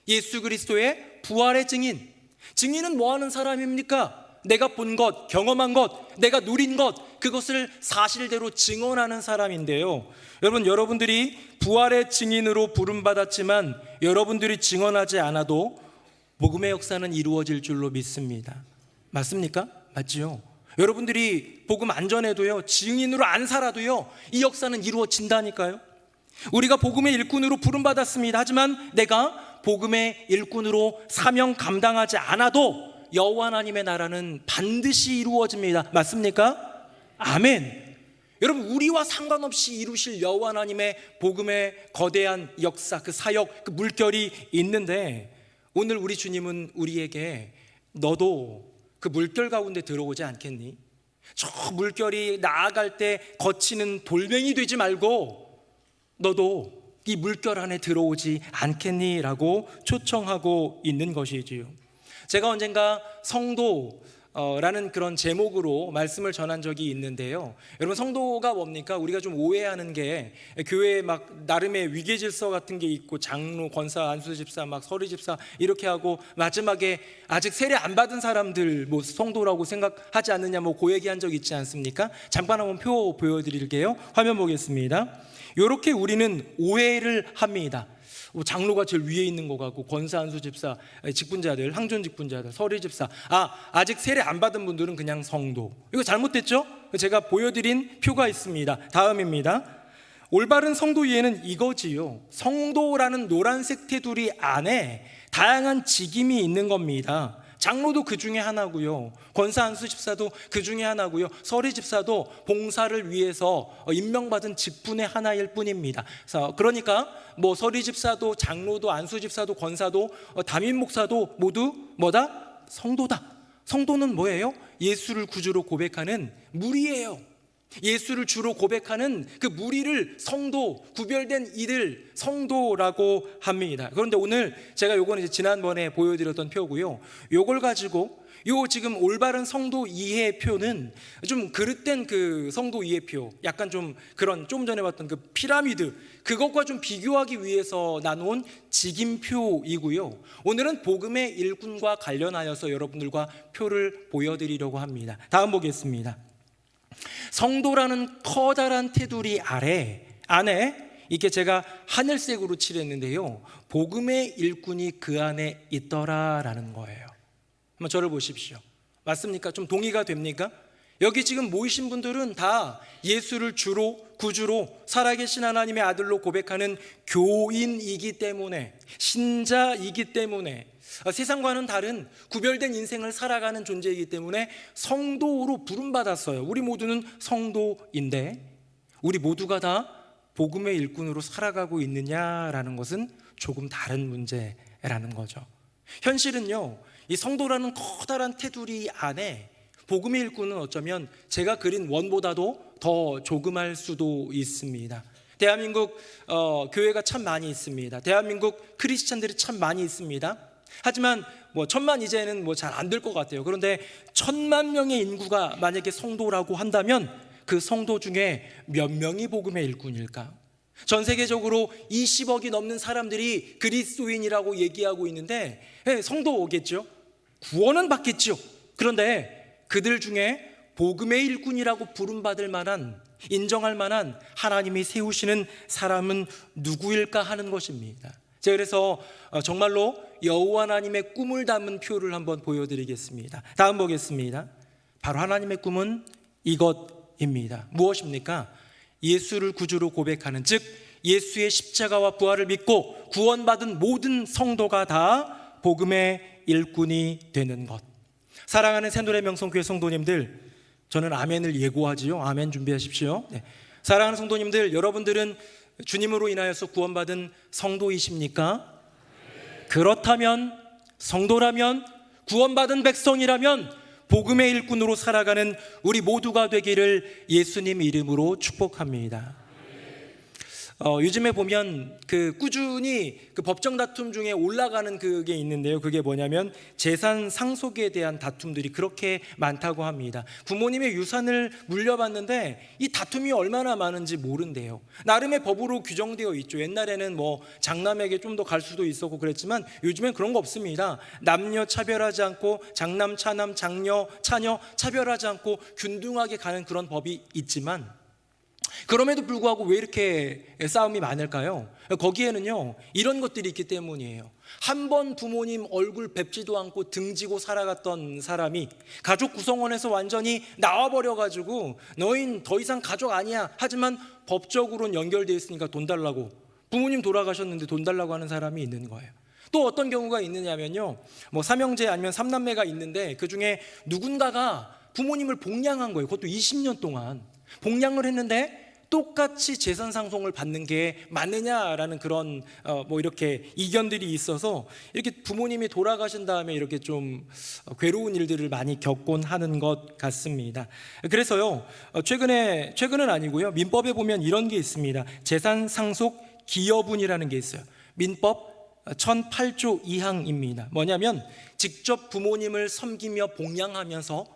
예수 그리스도의 부활의 증인. 증인은 뭐 하는 사람입니까? 내가 본 것, 경험한 것, 내가 누린 것, 그것을 사실대로 증언하는 사람인데요. 여러분들이 부활의 증인으로 부름받았지만 여러분들이 증언하지 않아도 복음의 역사는 이루어질 줄로 믿습니다. 맞습니까? 맞지요? 여러분들이 복음 안 전해도요, 증인으로 안 살아도요, 이 역사는 이루어진다니까요. 우리가 복음의 일꾼으로 부름받았습니다. 하지만 내가 복음의 일꾼으로 사명 감당하지 않아도 여호와 하나님의 나라는 반드시 이루어집니다. 맞습니까? 아멘. 여러분, 우리와 상관없이 이루실 여호와 하나님의 복음의 거대한 역사, 그 사역, 그 물결이 있는데, 오늘 우리 주님은 우리에게 너도 그 물결 가운데 들어오지 않겠니? 저 물결이 나아갈 때 거치는 돌멩이 되지 말고 너도 이 물결 안에 들어오지 않겠니? 라고 초청하고 있는 것이지요. 제가 언젠가 성도라는 그런 제목으로 말씀을 전한 적이 있는데요. 여러분, 성도가 뭡니까? 우리가 좀 오해하는 게, 교회에 막 나름의 위계 질서 같은 게 있고, 장로, 권사, 안수집사, 막 서리집사 이렇게 하고, 마지막에 아직 세례 안 받은 사람들 뭐 성도라고 생각하지 않느냐, 뭐 그 얘기한 적 있지 않습니까? 잠깐 한번 표 보여드릴게요. 화면 보겠습니다. 이렇게 우리는 오해를 합니다. 장로가 제일 위에 있는 거 같고, 권사, 안수집사, 직분자들, 항존 직분자들, 서리집사, 아직 세례 안 받은 분들은 그냥 성도. 이거 잘못됐죠? 제가 보여드린 표가 있습니다. 다음입니다. 올바른 성도 이해는 이거지요. 성도라는 노란색 테두리 안에 다양한 직임이 있는 겁니다. 장로도 그 중에 하나고요, 권사, 안수집사도 그 중에 하나고요, 서리집사도 봉사를 위해서 임명받은 직분의 하나일 뿐입니다. 그러니까 뭐 서리집사도, 장로도, 안수집사도, 권사도, 담임 목사도 모두 뭐다? 성도다. 성도는 뭐예요? 예수를 구주로 고백하는 무리예요. 예수를 주로 고백하는 그 무리를 성도, 구별된 이들 성도라고 합니다. 그런데 오늘 제가 요거는 이제 지난번에 보여드렸던 표고요. 요걸 가지고 요 지금 올바른 성도 이해표는 좀 그릇된 그 성도 이해표, 약간 좀 그런 좀 전에 봤던 그 피라미드, 그것과 좀 비교하기 위해서 나눈 직임표이고요. 오늘은 복음의 일꾼과 관련하여서 여러분들과 표를 보여드리려고 합니다. 다음 보겠습니다. 성도라는 커다란 테두리 안에 이렇게 제가 하늘색으로 칠했는데요, 복음의 일꾼이 그 안에 있더라라는 거예요. 한번 저를 보십시오. 맞습니까? 좀 동의가 됩니까? 여기 지금 모이신 분들은 다 예수를 주로, 구주로, 살아계신 하나님의 아들로 고백하는 교인이기 때문에, 신자이기 때문에, 세상과는 다른 구별된 인생을 살아가는 존재이기 때문에 성도로 부름받았어요. 우리 모두는 성도인데 우리 모두가 다 복음의 일꾼으로 살아가고 있느냐라는 것은 조금 다른 문제라는 거죠. 현실은요, 이 성도라는 커다란 테두리 안에 복음의 일꾼은 어쩌면 제가 그린 원보다도 더 조그말 수도 있습니다. 대한민국 교회가 참 많이 있습니다. 대한민국 크리스찬들이 참 많이 있습니다. 하지만 뭐 1000만 이제는 뭐 잘 안 될 것 같아요. 그런데 1000만 명의 인구가 만약에 성도라고 한다면 그 성도 중에 몇 명이 복음의 일꾼일까? 전 세계적으로 20억이 넘는 사람들이 그리스도인이라고 얘기하고 있는데 성도겠죠. 구원은 받겠죠. 그런데 그들 중에 복음의 일꾼이라고 부름받을 만한, 인정할 만한 하나님이 세우시는 사람은 누구일까 하는 것입니다. 제가 그래서 정말로 여호와 하나님의 꿈을 담은 표를 한번 보여드리겠습니다. 다음 보겠습니다. 바로 하나님의 꿈은 이것입니다. 무엇입니까? 예수를 구주로 고백하는, 즉 예수의 십자가와 부활을 믿고 구원받은 모든 성도가 다 복음의 일꾼이 되는 것. 사랑하는 새노래 명성교회 성도님들, 저는 아멘을 예고하지요. 아멘 준비하십시오. 네. 사랑하는 성도님들, 여러분들은 주님으로 인하여서 구원받은 성도이십니까? 그렇다면, 성도라면, 구원받은 백성이라면 복음의 일꾼으로 살아가는 우리 모두가 되기를 예수님 이름으로 축복합니다. 요즘에 보면 그 꾸준히 그 법정 다툼 중에 올라가는 그게 있는데요. 그게 뭐냐면 재산 상속에 대한 다툼들이 그렇게 많다고 합니다. 부모님의 유산을 물려받는데 이 다툼이 얼마나 많은지 모른대요. 나름의 법으로 규정되어 있죠. 옛날에는 뭐 장남에게 좀 더 갈 수도 있었고 그랬지만 요즘엔 그런 거 없습니다. 남녀 차별하지 않고 장남, 차남, 장녀, 차녀 차별하지 않고 균등하게 가는 그런 법이 있지만, 그럼에도 불구하고 왜 이렇게 싸움이 많을까요? 거기에는요, 이런 것들이 있기 때문이에요. 한 번 부모님 얼굴 뵙지도 않고 등지고 살아갔던 사람이 가족 구성원에서 완전히 나와버려가지고 너흰 더 이상 가족 아니야, 하지만 법적으로는 연결되어 있으니까 돈 달라고, 부모님 돌아가셨는데 돈 달라고 하는 사람이 있는 거예요. 또 어떤 경우가 있느냐면요, 뭐 삼형제 아니면 삼남매가 있는데 그 중에 누군가가 부모님을 복양한 거예요. 그것도 20년 동안 복양을 했는데 똑같이 재산 상속을 받는 게 맞느냐라는 그런 뭐 이렇게 이견들이 있어서 이렇게 부모님이 돌아가신 다음에 이렇게 좀 괴로운 일들을 많이 겪곤 하는 것 같습니다. 그래서요, 최근은 아니고요, 민법에 보면 이런 게 있습니다. 재산 상속 기여분이라는 게 있어요. 민법 1008조 2항입니다. 뭐냐면 직접 부모님을 섬기며 복양하면서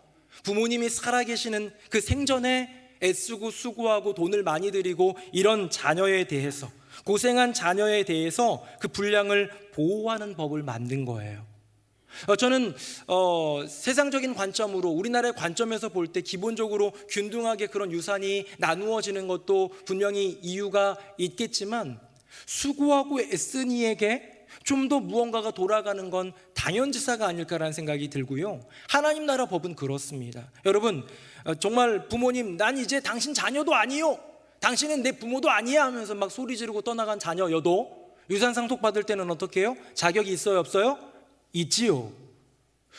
부모님이 살아계시는 그 생전에 애쓰고 수고하고 돈을 많이 들이고 이런 자녀에 대해서, 고생한 자녀에 대해서 그 분량을 보호하는 법을 만든 거예요. 저는 세상적인 관점으로, 우리나라의 관점에서 볼 때 기본적으로 균등하게 그런 유산이 나누어지는 것도 분명히 이유가 있겠지만, 수고하고 애쓴 이에게 좀 더 무언가가 돌아가는 건 당연지사가 아닐까라는 생각이 들고요. 하나님 나라 법은 그렇습니다. 여러분, 정말 부모님, 난 이제 당신 자녀도 아니요, 당신은 내 부모도 아니야 하면서 막 소리 지르고 떠나간 자녀여도 유산 상속 받을 때는 어떻게 해요? 자격이 있어요, 없어요? 있지요.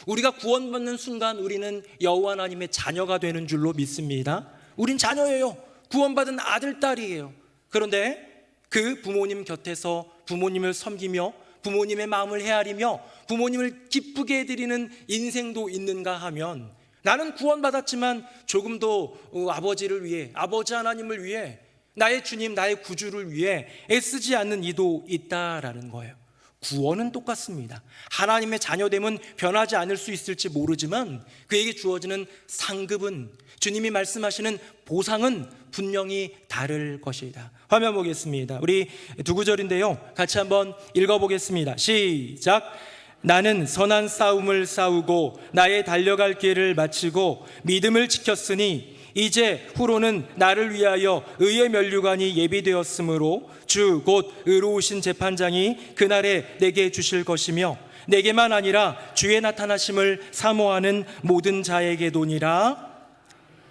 우리가 구원받는 순간 우리는 여호와 하나님의 자녀가 되는 줄로 믿습니다. 우린 자녀예요. 구원받은 아들, 딸이에요. 그런데 그 부모님 곁에서 부모님을 섬기며 부모님의 마음을 헤아리며 부모님을 기쁘게 해드리는 인생도 있는가 하면 나는 구원받았지만 조금도 아버지를 위해, 아버지 하나님을 위해, 나의 주님, 나의 구주를 위해 애쓰지 않는 이도 있다라는 거예요. 구원은 똑같습니다. 하나님의 자녀됨은 변하지 않을 수 있을지 모르지만 그에게 주어지는 상급은, 주님이 말씀하시는 보상은 분명히 다를 것이다. 화면 보겠습니다. 우리 두 구절인데요, 같이 한번 읽어보겠습니다. 시작. 나는 선한 싸움을 싸우고 나의 달려갈 길을 마치고 믿음을 지켰으니 이제 후로는 나를 위하여 의의 면류관이 예비되었으므로 주 곧 의로우신 재판장이 그날에 내게 주실 것이며 내게만 아니라 주의 나타나심을 사모하는 모든 자에게도니라.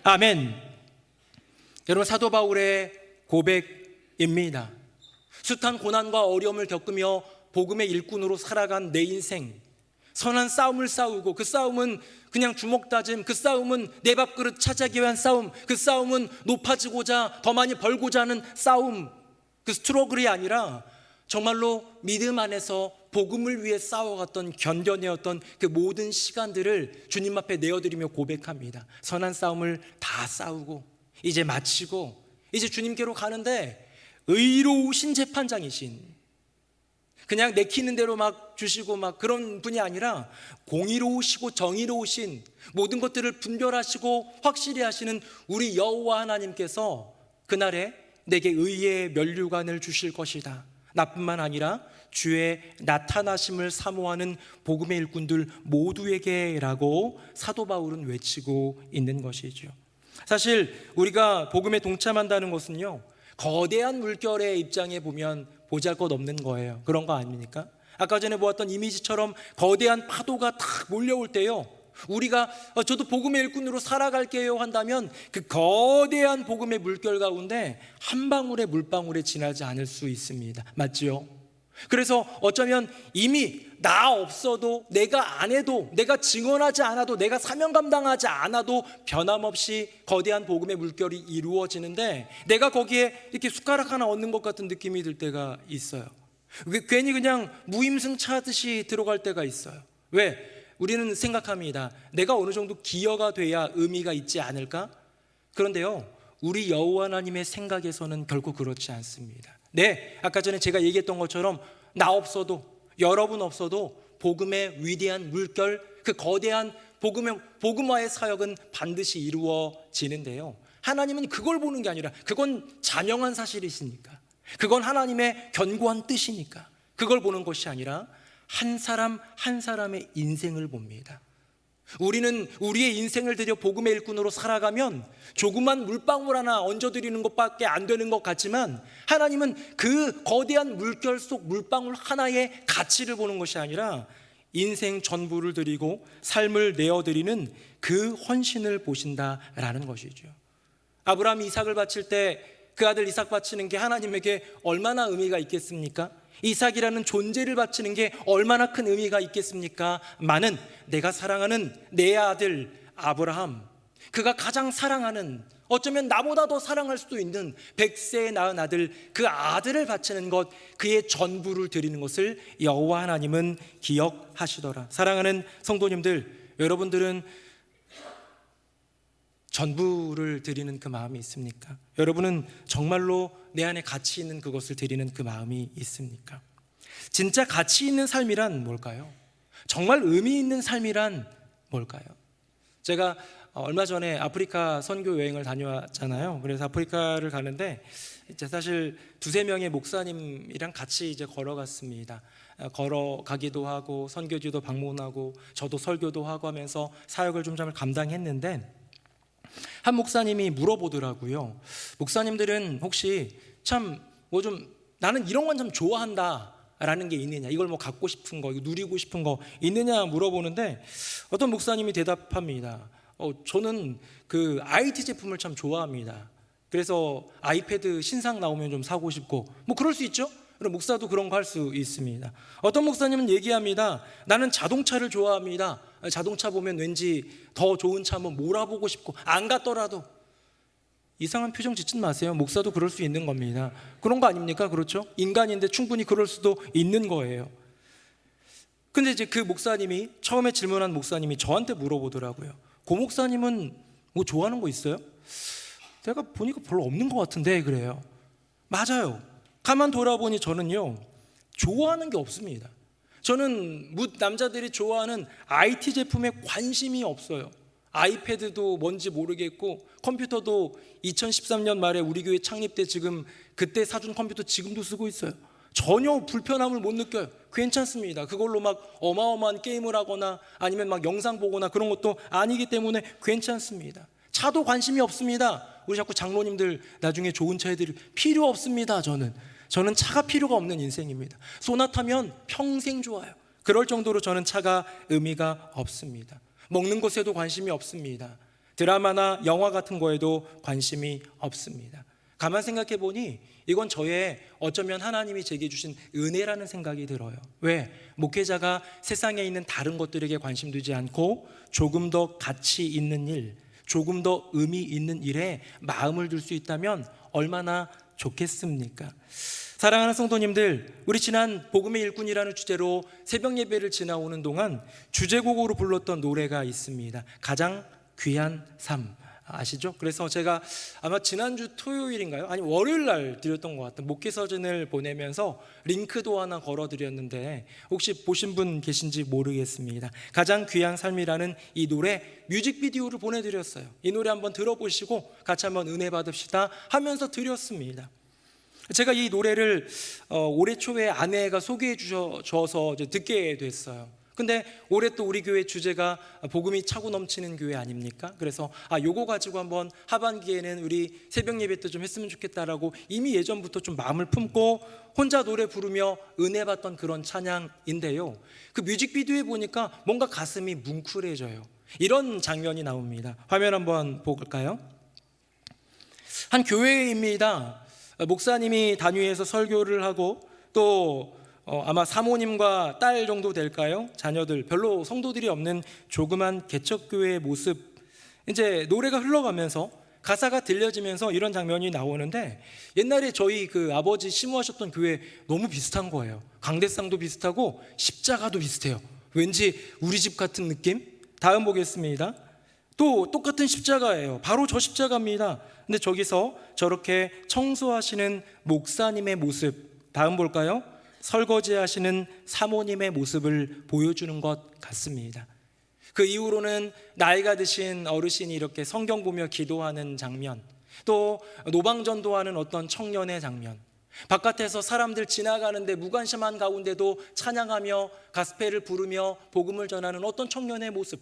아멘. 여러분, 사도 바울의 고백입니다. 숱한 고난과 어려움을 겪으며 복음의 일꾼으로 살아간 내 인생, 선한 싸움을 싸우고, 그 싸움은 그냥 주먹다짐, 그 싸움은 내 밥그릇 차지하기 위한 싸움, 그 싸움은 높아지고자 더 많이 벌고자 하는 싸움, 그 스트러글이 아니라 정말로 믿음 안에서 복음을 위해 싸워갔던, 견뎌내었던 그 모든 시간들을 주님 앞에 내어드리며 고백합니다. 선한 싸움을 다 싸우고 이제 마치고 이제 주님께로 가는데 의로우신 재판장이신, 그냥 내키는 대로 막 주시고 막 그런 분이 아니라 공의로우시고 정의로우신, 모든 것들을 분별하시고 확실히 하시는 우리 여호와 하나님께서 그날에 내게 의의 면류관을 주실 것이다. 나뿐만 아니라 주의 나타나심을 사모하는 복음의 일꾼들 모두에게라고 사도 바울은 외치고 있는 것이죠. 사실 우리가 복음에 동참한다는 것은요, 거대한 물결의 입장에 보면 보잘것없는 거예요. 그런 거 아닙니까? 아까 전에 보았던 이미지처럼 거대한 파도가 탁 몰려올 때요, 우리가 저도 복음의 일꾼으로 살아갈게요 한다면 그 거대한 복음의 물결 가운데 한 방울의 물방울에 지나지 않을 수 있습니다. 맞죠? 그래서 어쩌면 이미 나 없어도, 내가 안 해도, 내가 증언하지 않아도, 내가 사명 감당하지 않아도 변함없이 거대한 복음의 물결이 이루어지는데 내가 거기에 이렇게 숟가락 하나 얹는 것 같은 느낌이 들 때가 있어요. 괜히 그냥 무임승차듯이 들어갈 때가 있어요. 왜? 우리는 생각합니다. 내가 어느 정도 기여가 돼야 의미가 있지 않을까? 그런데요, 우리 여호와 하나님의 생각에서는 결코 그렇지 않습니다. 네, 아까 전에 제가 얘기했던 것처럼 나 없어도, 여러분 없어도 복음의 위대한 물결, 그 거대한 복음화의 사역은 반드시 이루어지는데요, 하나님은 그걸 보는 게 아니라, 그건 자명한 사실이시니까, 그건 하나님의 견고한 뜻이니까 그걸 보는 것이 아니라 한 사람 한 사람의 인생을 봅니다. 우리는 우리의 인생을 들여 복음의 일꾼으로 살아가면 조그만 물방울 하나 얹어드리는 것밖에 안 되는 것 같지만 하나님은 그 거대한 물결 속 물방울 하나의 가치를 보는 것이 아니라 인생 전부를 드리고 삶을 내어드리는 그 헌신을 보신다라는 것이죠. 아브라함이 이삭을 바칠 때 그 아들 이삭 바치는 게 하나님에게 얼마나 의미가 있겠습니까? 이삭이라는 존재를 바치는 게 얼마나 큰 의미가 있겠습니까? 많은 내가 사랑하는 내 아들 아브라함, 그가 가장 사랑하는, 어쩌면 나보다 더 사랑할 수도 있는 100세에 낳은 아들, 그 아들을 바치는 것, 그의 전부를 드리는 것을 여호와 하나님은 기억하시더라. 사랑하는 성도님들, 여러분들은 전부를 드리는 그 마음이 있습니까? 여러분은 정말로 내 안에 가치 있는 그것을 드리는 그 마음이 있습니까? 진짜 가치 있는 삶이란 뭘까요? 정말 의미 있는 삶이란 뭘까요? 제가 얼마 전에 아프리카 선교 여행을 다녀왔잖아요. 그래서 아프리카를 가는데 이제 사실 2-3명의 목사님이랑 같이 이제 걸어갔습니다. 걸어가기도 하고 선교지도 방문하고 저도 설교도 하고 하면서 사역을 좀 감당했는데 한 목사님이 물어보더라고요. 목사님들은 혹시 참 뭐 좀 나는 이런 건 좀 좋아한다 라는 게 있느냐, 이걸 뭐 갖고 싶은 거, 이거 누리고 싶은 거 있느냐 물어보는데 어떤 목사님이 대답합니다. 저는 그 IT 제품을 참 좋아합니다. 그래서 아이패드 신상 나오면 좀 사고 싶고, 뭐 그럴 수 있죠. 그럼 목사도 그런 거 할 수 있습니다. 어떤 목사님은 얘기합니다. 나는 자동차를 좋아합니다. 자동차 보면 왠지 더 좋은 차 한번 몰아보고 싶고, 안 갔더라도. 이상한 표정 짓지 마세요. 목사도 그럴 수 있는 겁니다. 그런 거 아닙니까? 그렇죠? 인간인데 충분히 그럴 수도 있는 거예요. 근데 이제 그 목사님이, 처음에 질문한 목사님이 저한테 물어보더라고요. 고 목사님은 뭐 좋아하는 거 있어요? 내가 보니까 별로 없는 것 같은데 그래요. 맞아요. 가만 돌아보니 저는요 좋아하는 게 없습니다. 저는 남자들이 좋아하는 IT 제품에 관심이 없어요. 아이패드도 뭔지 모르겠고 컴퓨터도 2013년 말에 우리 교회 창립 때 지금 그때 사준 컴퓨터 지금도 쓰고 있어요. 전혀 불편함을 못 느껴요. 괜찮습니다. 그걸로 막 어마어마한 게임을 하거나 아니면 막 영상 보거나 그런 것도 아니기 때문에 괜찮습니다. 차도 관심이 없습니다. 우리 자꾸 장로님들 나중에 좋은 차 해드릴 필요 없습니다. 저는 차가 필요가 없는 인생입니다. 소나타면 평생 좋아요. 그럴 정도로 저는 차가 의미가 없습니다. 먹는 것에도 관심이 없습니다. 드라마나 영화 같은 거에도 관심이 없습니다. 가만 생각해 보니 이건 저의 어쩌면 하나님이 제게 주신 은혜라는 생각이 들어요. 왜? 목회자가 세상에 있는 다른 것들에게 관심 두지 않고 조금 더 가치 있는 일, 조금 더 의미 있는 일에 마음을 둘 수 있다면 얼마나 좋겠습니까? 사랑하는 성도님들, 우리 지난 복음의 일꾼이라는 주제로 새벽 예배를 지나오는 동안 주제곡으로 불렀던 노래가 있습니다. 가장 귀한 삶 아시죠? 그래서 제가 아마 지난주 토요일인가요? 아니 월요일 날 드렸던 것 같은 목회서전을 보내면서 링크도 하나 걸어드렸는데 혹시 보신 분 계신지 모르겠습니다. 가장 귀한 삶이라는 이 노래 뮤직비디오를 보내드렸어요. 이 노래 한번 들어보시고 같이 한번 은혜 받읍시다 하면서 드렸습니다. 제가 이 노래를 올해 초에 아내가 소개해 주셔서 듣게 됐어요. 근데 올해 또 우리 교회 주제가 복음이 차고 넘치는 교회 아닙니까? 그래서 요거 가지고 한번 하반기에는 우리 새벽 예배 때 좀 했으면 좋겠다라고 이미 예전부터 좀 마음을 품고 혼자 노래 부르며 은혜 받던 그런 찬양인데요. 그 뮤직비디오에 보니까 뭔가 가슴이 뭉클해져요. 이런 장면이 나옵니다. 화면 한번 볼까요? 한 교회입니다. 목사님이 단위에서 설교를 하고 또 아마 사모님과 딸 정도 될까요? 자녀들, 별로 성도들이 없는 조그만 개척교회의 모습. 이제 노래가 흘러가면서 가사가 들려지면서 이런 장면이 나오는데 옛날에 저희 그 아버지 심우하셨던 교회 너무 비슷한 거예요. 강대상도 비슷하고 십자가도 비슷해요. 왠지 우리 집 같은 느낌? 다음 보겠습니다. 또 똑같은 십자가예요. 바로 저 십자가입니다. 근데 저기서 저렇게 청소하시는 목사님의 모습, 다음 볼까요? 설거지 하시는 사모님의 모습을 보여주는 것 같습니다. 그 이후로는 나이가 드신 어르신이 이렇게 성경 보며 기도하는 장면, 또 노방전도하는 어떤 청년의 장면, 바깥에서 사람들 지나가는데 무관심한 가운데도 찬양하며 가스펠을 부르며 복음을 전하는 어떤 청년의 모습,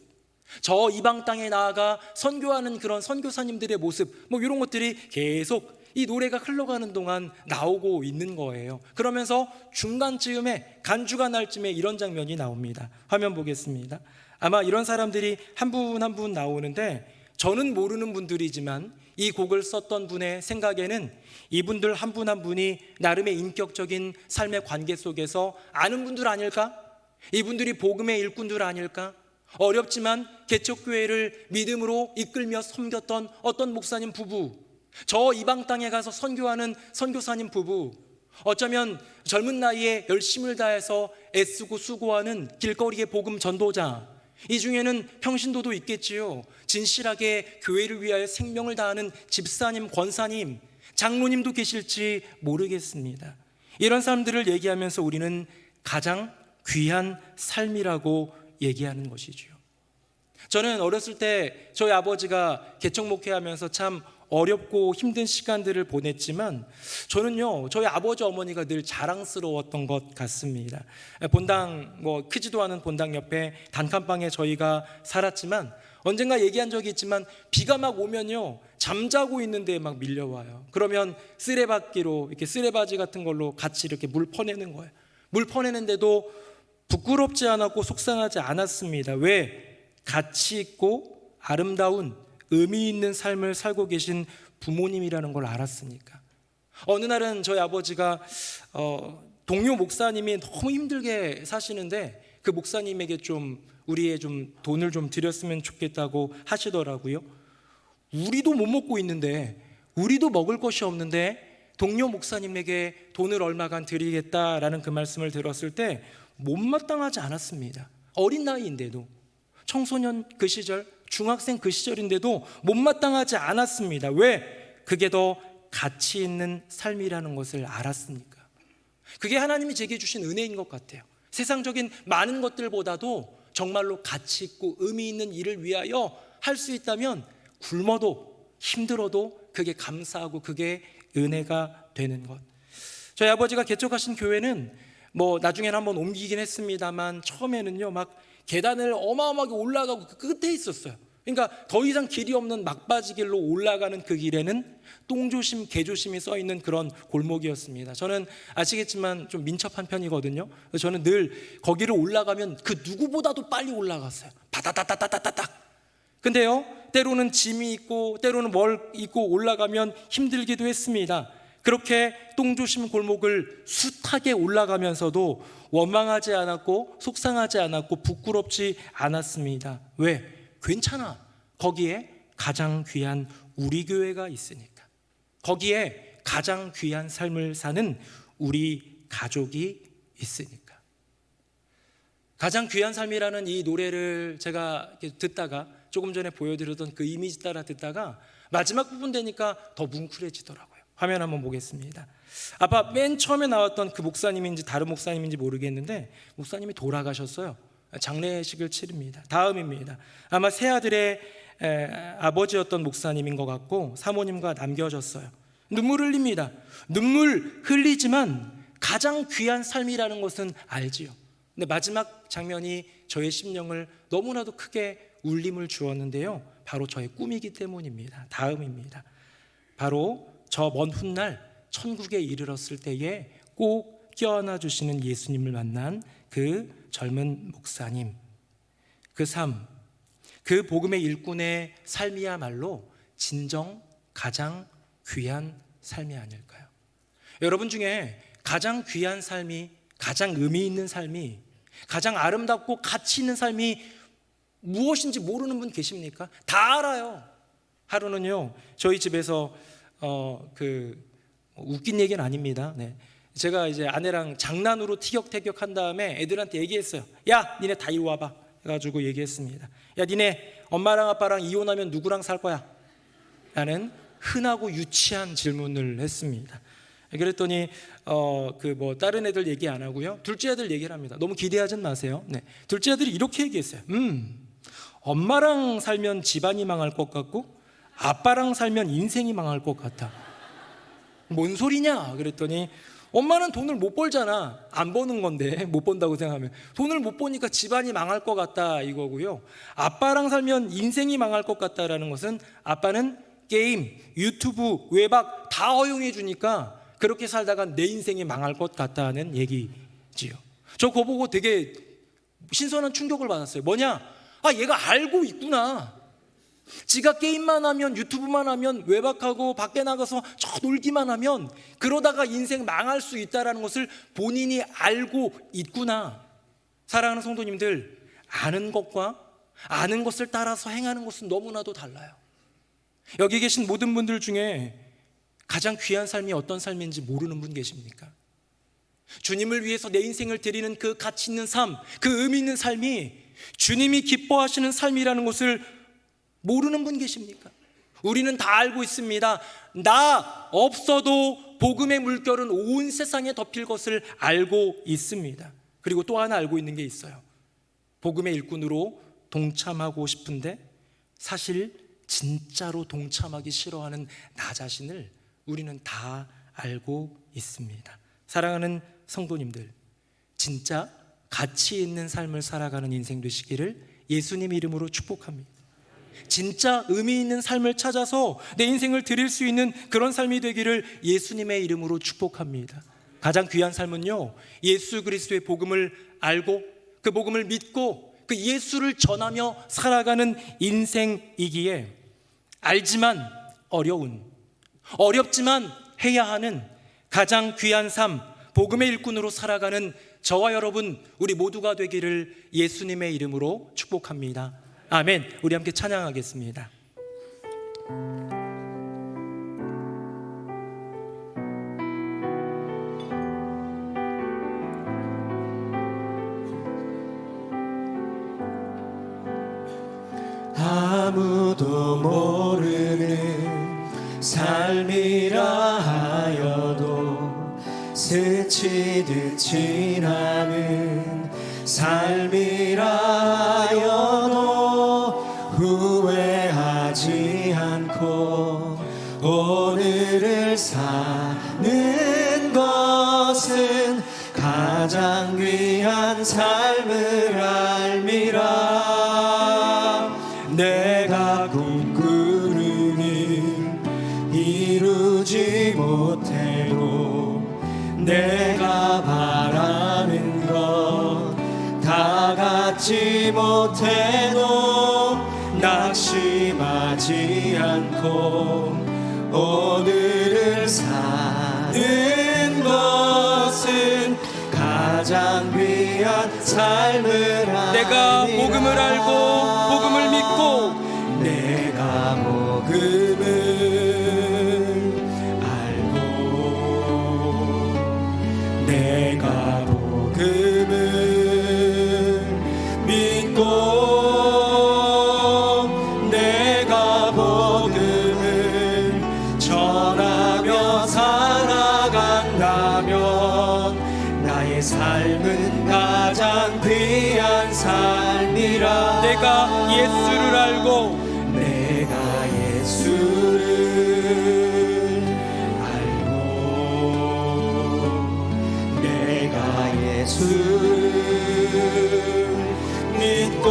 저 이방 땅에 나아가 선교하는 그런 선교사님들의 모습, 뭐 이런 것들이 계속 이 노래가 흘러가는 동안 나오고 있는 거예요. 그러면서 중간쯤에 간주가 날 쯤에 이런 장면이 나옵니다. 화면 보겠습니다. 아마 이런 사람들이 한 분 한 분 나오는데 저는 모르는 분들이지만 이 곡을 썼던 분의 생각에는 이분들 한 분 한 분이 나름의 인격적인 삶의 관계 속에서 아는 분들 아닐까? 이분들이 복음의 일꾼들 아닐까? 어렵지만 개척교회를 믿음으로 이끌며 섬겼던 어떤 목사님 부부, 저 이방 땅에 가서 선교하는 선교사님 부부, 어쩌면 젊은 나이에 열심을 다해서 애쓰고 수고하는 길거리의 복음 전도자, 이 중에는 평신도도 있겠지요. 진실하게 교회를 위하여 생명을 다하는 집사님, 권사님, 장로님도 계실지 모르겠습니다. 이런 사람들을 얘기하면서 우리는 가장 귀한 삶이라고 얘기하는 것이죠. 저는 어렸을 때 저희 아버지가 개척 목회하면서 참 어렵고 힘든 시간들을 보냈지만 저는요 저희 아버지 어머니가 늘 자랑스러웠던 것 같습니다. 본당 크지도 않은 본당 옆에 단칸방에 저희가 살았지만 언젠가 얘기한 적이 있지만 비가 막 오면요 잠자고 있는데 막 밀려와요. 그러면 쓰레받기로 이렇게 쓰레바지 같은 걸로 같이 이렇게 물 퍼내는 거예요. 물 퍼내는데도 부끄럽지 않았고 속상하지 않았습니다. 왜? 가치 있고 아름다운 의미 있는 삶을 살고 계신 부모님이라는 걸 알았으니까. 어느 날은 저희 아버지가 동료 목사님이 너무 힘들게 사시는데 그 목사님에게 우리의 돈을 좀 드렸으면 좋겠다고 하시더라고요. 우리도 못 먹고 있는데, 우리도 먹을 것이 없는데 동료 목사님에게 돈을 얼마간 드리겠다라는 그 말씀을 들었을 때 못마땅하지 않았습니다. 어린 나이인데도 청소년 그 시절 중학생 그 시절인데도 못마땅하지 않았습니다. 왜? 그게 더 가치 있는 삶이라는 것을 알았으니까. 그게 하나님이 제게 주신 은혜인 것 같아요. 세상적인 많은 것들보다도 정말로 가치 있고 의미 있는 일을 위하여 할 수 있다면 굶어도 힘들어도 그게 감사하고 그게 은혜가 되는 것. 저희 아버지가 개척하신 교회는 뭐 나중에는 한번 옮기긴 했습니다만 처음에는요 막 계단을 어마어마하게 올라가고 그 끝에 있었어요. 그러니까 더 이상 길이 없는 막바지길로 올라가는 그 길에는 똥조심 개조심이 써 있는 그런 골목이었습니다. 저는 아시겠지만 좀 민첩한 편이거든요. 그래서 저는 늘 거기를 올라가면 그 누구보다도 빨리 올라갔어요. 바다다다다다닥. 근데요 때로는 짐이 있고 때로는 뭘 입고 올라가면 힘들기도 했습니다. 그렇게 똥조심 골목을 숱하게 올라가면서도 원망하지 않았고 속상하지 않았고 부끄럽지 않았습니다. 왜? 괜찮아. 거기에 가장 귀한 우리 교회가 있으니까. 거기에 가장 귀한 삶을 사는 우리 가족이 있으니까. 가장 귀한 삶이라는 이 노래를 제가 이렇게 듣다가 조금 전에 보여드렸던 그 이미지 따라 듣다가 마지막 부분 되니까 더 뭉클해지더라고요. 화면 한번 보겠습니다. 아까 맨 처음에 나왔던 그 목사님인지 다른 목사님인지 모르겠는데 목사님이 돌아가셨어요. 장례식을 치릅니다. 다음입니다. 아마 세 아들의 아버지였던 목사님인 것 같고 사모님과 남겨졌어요. 눈물 흘립니다. 눈물 흘리지만 가장 귀한 삶이라는 것은 알지요. 근데 마지막 장면이 저의 심령을 너무나도 크게 울림을 주었는데요. 바로 저의 꿈이기 때문입니다. 다음입니다. 바로 저 먼 훗날 천국에 이르렀을 때에 꼭 껴안아 주시는 예수님을 만난 그 젊은 목사님, 그 삶, 그 복음의 일꾼의 삶이야말로 진정 가장 귀한 삶이 아닐까요? 여러분 중에 가장 귀한 삶이, 가장 의미 있는 삶이, 가장 아름답고 가치 있는 삶이 무엇인지 모르는 분 계십니까? 다 알아요. 하루는요 저희 집에서 웃긴 얘기는 아닙니다. 네. 제가 이제 아내랑 장난으로 티격태격 한 다음에 애들한테 얘기했어요. 야 니네 다 이리 와봐 해가지고 얘기했습니다. 야 니네 엄마랑 아빠랑 이혼하면 누구랑 살 거야? 라는 흔하고 유치한 질문을 했습니다. 그랬더니 다른 애들 얘기 안 하고요 둘째 애들 얘기를 합니다. 너무 기대하진 마세요. 네. 둘째 애들이 이렇게 얘기했어요. 엄마랑 살면 집안이 망할 것 같고 아빠랑 살면 인생이 망할 것 같아. 뭔 소리냐? 그랬더니 엄마는 돈을 못 벌잖아. 안 버는 건데 못 번다고 생각하면 돈을 못 버니까 집안이 망할 것 같다 이거고요. 아빠랑 살면 인생이 망할 것 같다라는 것은 아빠는 게임, 유튜브, 외박 다 허용해 주니까 그렇게 살다가 내 인생이 망할 것 같다는 얘기지요. 저 그거 보고 되게 신선한 충격을 받았어요. 뭐냐? 얘가 알고 있구나. 지가 게임만 하면 유튜브만 하면 외박하고 밖에 나가서 저 놀기만 하면 그러다가 인생 망할 수 있다는 것을 본인이 알고 있구나. 사랑하는 성도님들, 아는 것과 아는 것을 따라서 행하는 것은 너무나도 달라요. 여기 계신 모든 분들 중에 가장 귀한 삶이 어떤 삶인지 모르는 분 계십니까? 주님을 위해서 내 인생을 드리는 그 가치 있는 삶, 그 의미 있는 삶이 주님이 기뻐하시는 삶이라는 것을 모르는 분 계십니까? 우리는 다 알고 있습니다. 나 없어도 복음의 물결은 온 세상에 덮일 것을 알고 있습니다. 그리고 또 하나 알고 있는 게 있어요. 복음의 일꾼으로 동참하고 싶은데 사실 진짜로 동참하기 싫어하는 나 자신을 우리는 다 알고 있습니다. 사랑하는 성도님들, 진짜 가치 있는 삶을 살아가는 인생 되시기를 예수님 이름으로 축복합니다. 진짜 의미 있는 삶을 찾아서 내 인생을 드릴 수 있는 그런 삶이 되기를 예수님의 이름으로 축복합니다. 가장 귀한 삶은요, 예수 그리스도의 복음을 알고 그 복음을 믿고 그 예수를 전하며 살아가는 인생이기에 알지만 어렵지만 해야 하는 가장 귀한 삶, 복음의 일꾼으로 살아가는 저와 여러분 우리 모두가 되기를 예수님의 이름으로 축복합니다. 아멘. 우리 함께 찬양하겠습니다. 아 삶이라 하여도 스치듯 지나는 삶이라 하여도 후회하지 않고 오늘을 사는 것은 가장 귀한 삶을 알미라. 내가 꿈꾸는 일 이루지 못해도 내가 바라는 것 다 갖지 못해도 낙심하지 않고 오늘을 사는 것은 가장 귀한 삶을 내가 복음을 알고 복음을 믿고 내가 복음을 알고 내가 복음을 믿고 내가 복음을 전하며 살아간다면 나의 삶은 가장 귀한 삶이라. 내가 예수를 알고 내가 예수를 알고 내가 예수를 믿고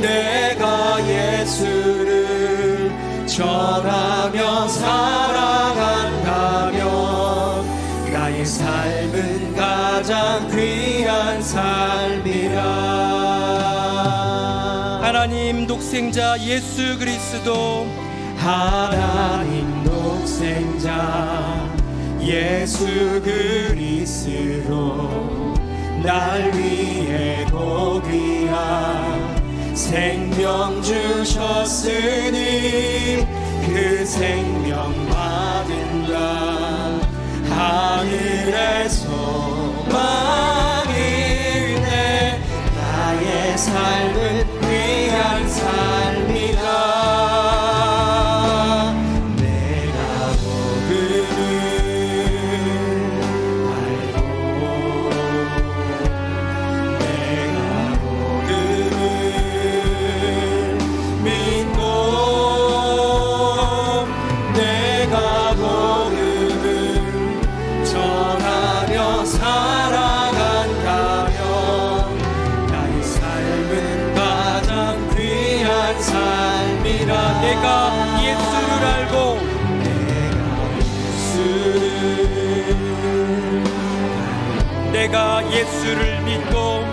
내가 예수를 전하며 살아간다면 나의 삶은 가장 귀한 삶이라. 하나님 독생자 예수 그리스도 하나님 독생자 예수 그리스도 날 위해 고귀한 생명 주셨으니 그 생명 받은 자 하늘의 소망이네. 나의 삶은 귀한 삶이라. 내가 복음을 알고 내가 복음을 믿고 내가 복음을 전하며 살아간다면 나의 삶은 가장 귀한 삶이라. 내가 예수를 알고 내가 예수를 믿고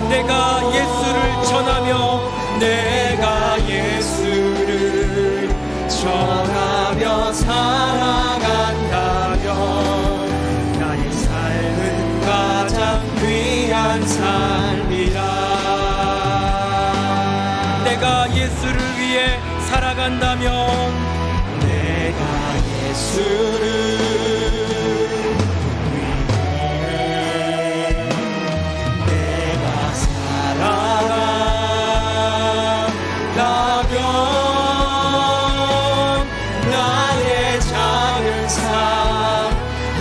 내가 예수를 전하며 내가 예수를 전하며 살아간다면 나의 삶은 가장 귀한 삶이라. 내가 예수를 위해 살아간다면 내가 예수를 위해 내가 살아간다면 나의 작은 삶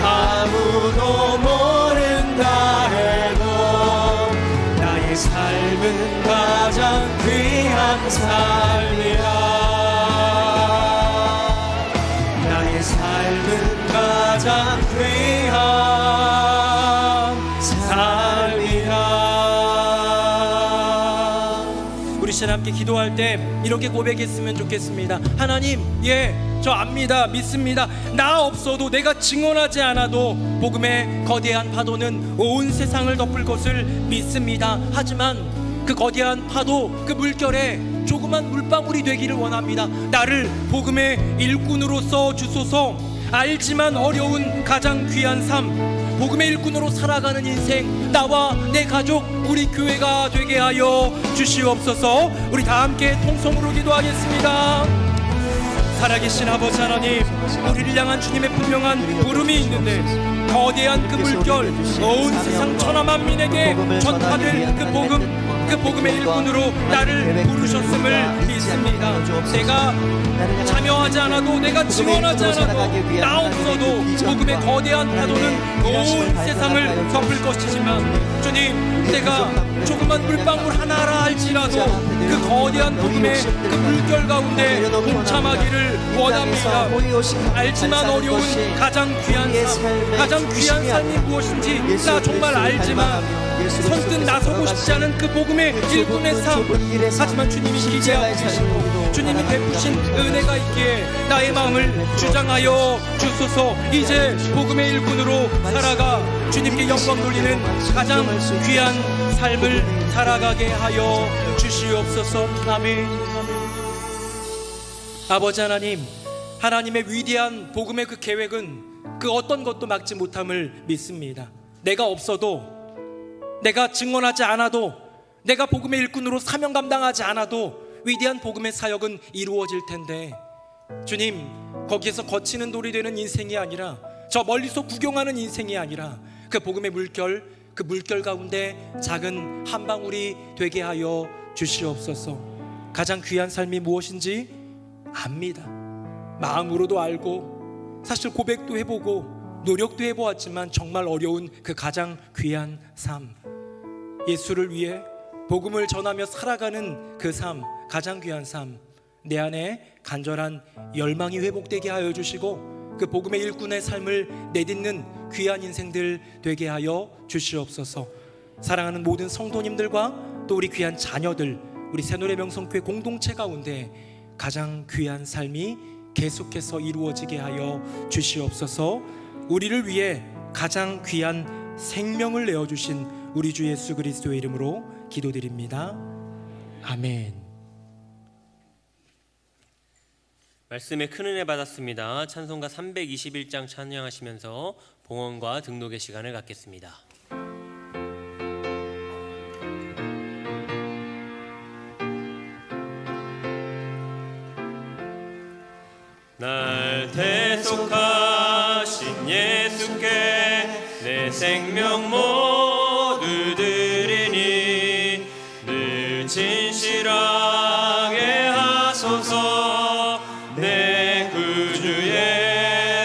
아무도 모른다 해도 나의 삶은 가장 귀한 삶이라. 나의 삶은 가장 귀한 삶이라. 우리 시간 함께 기도할 때 이렇게 고백했으면 좋겠습니다. 하나님, 저 압니다, 믿습니다. 나 없어도 내가 증언하지 않아도 복음의 거대한 파도는 온 세상을 덮을 것을 믿습니다. 하지만 그 거대한 파도, 그 물결에 조그만 물방울이 되기를 원합니다. 나를 복음의 일꾼으로서 주소서. 알지만 어려운 가장 귀한 삶, 복음의 일꾼으로 살아가는 인생, 나와 내 가족, 우리 교회가 되게 하여 주시옵소서. 우리 다 함께 통성으로 기도하겠습니다. 살아계신 아버지 하나님, 우리를 향한 주님의 분명한 부름이 있는데 거대한 그 물결, 온 세상 천하 만민에게 전파될 그 복음, 그 복음의 일꾼으로 나를 부르셨음을 믿습니다. 내가 참여하지 않아도, 내가 증언하지 않아도, 나 없어도 복음의 거대한 파도는 온 세상을 덮을 것이지만, 주님, 내가 조그만 물방울 하나라 할지라도 그 거대한 복음의 그 물결 가운데 동참하기를 원합니다. 알지만 어려운 가장 귀한 삶, 가장 귀한 삶이 무엇인지 나 정말 알지만 선뜻 나서고 싶지 않은 그 복음의 일꾼의 삶, 하지만 주님이 기대하고 계시고 주님이 베푸신 은혜가 있기에 나의 마음을 주장하여 주소서. 이제 복음의 일꾼으로 살아가 주님께 영광 돌리는 가장 귀한 삶을 살아가게 하여 주시옵소서. 아멘. 아버지 하나님, 하나님의 위대한 복음의 그 계획은 그 어떤 것도 막지 못함을 믿습니다. 내가 없어도, 내가 증언하지 않아도, 내가 복음의 일꾼으로 사명 감당하지 않아도 위대한 복음의 사역은 이루어질 텐데, 주님, 거기에서 거치는 돌이 되는 인생이 아니라, 저 멀리서 구경하는 인생이 아니라 그 복음의 물결, 그 물결 가운데 작은 한 방울이 되게 하여 주시옵소서. 가장 귀한 삶이 무엇인지 압니다. 마음으로도 알고 사실 고백도 해보고 노력도 해보았지만 정말 어려운 그 가장 귀한 삶, 예수를 위해 복음을 전하며 살아가는 그 삶, 가장 귀한 삶, 내 안에 간절한 열망이 회복되게 하여 주시고 그 복음의 일꾼의 삶을 내딛는 귀한 인생들 되게 하여 주시옵소서. 사랑하는 모든 성도님들과 또 우리 귀한 자녀들, 우리 새노래 명성교회 공동체 가운데 가장 귀한 삶이 계속해서 이루어지게 하여 주시옵소서. 우리를 위해 가장 귀한 생명을 내어주신 우리 주 예수 그리스도의 이름으로 기도드립니다. 아멘. 말씀에 큰 은혜 받았습니다. 찬송가 321장 찬양하시면서 봉헌과 등록의 시간을 갖겠습니다. 날 대속하신 예수께 내 생명 모두 드리니 늘 진실하게 하소서. 내 구주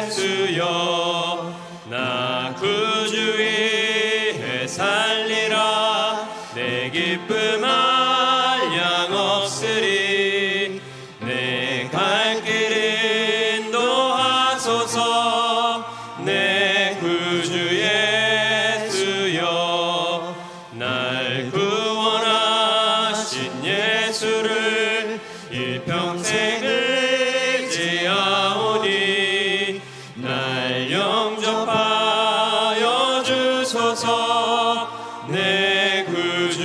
예수여, 나 구주 위에 살리라. 내 기쁨 한량 없으리. 내 갈 길 인도하소서. 내 구주 예수여, 날 구원하신 예수를 일평생 의지하오니 날 영접하여 주소서. 내 구주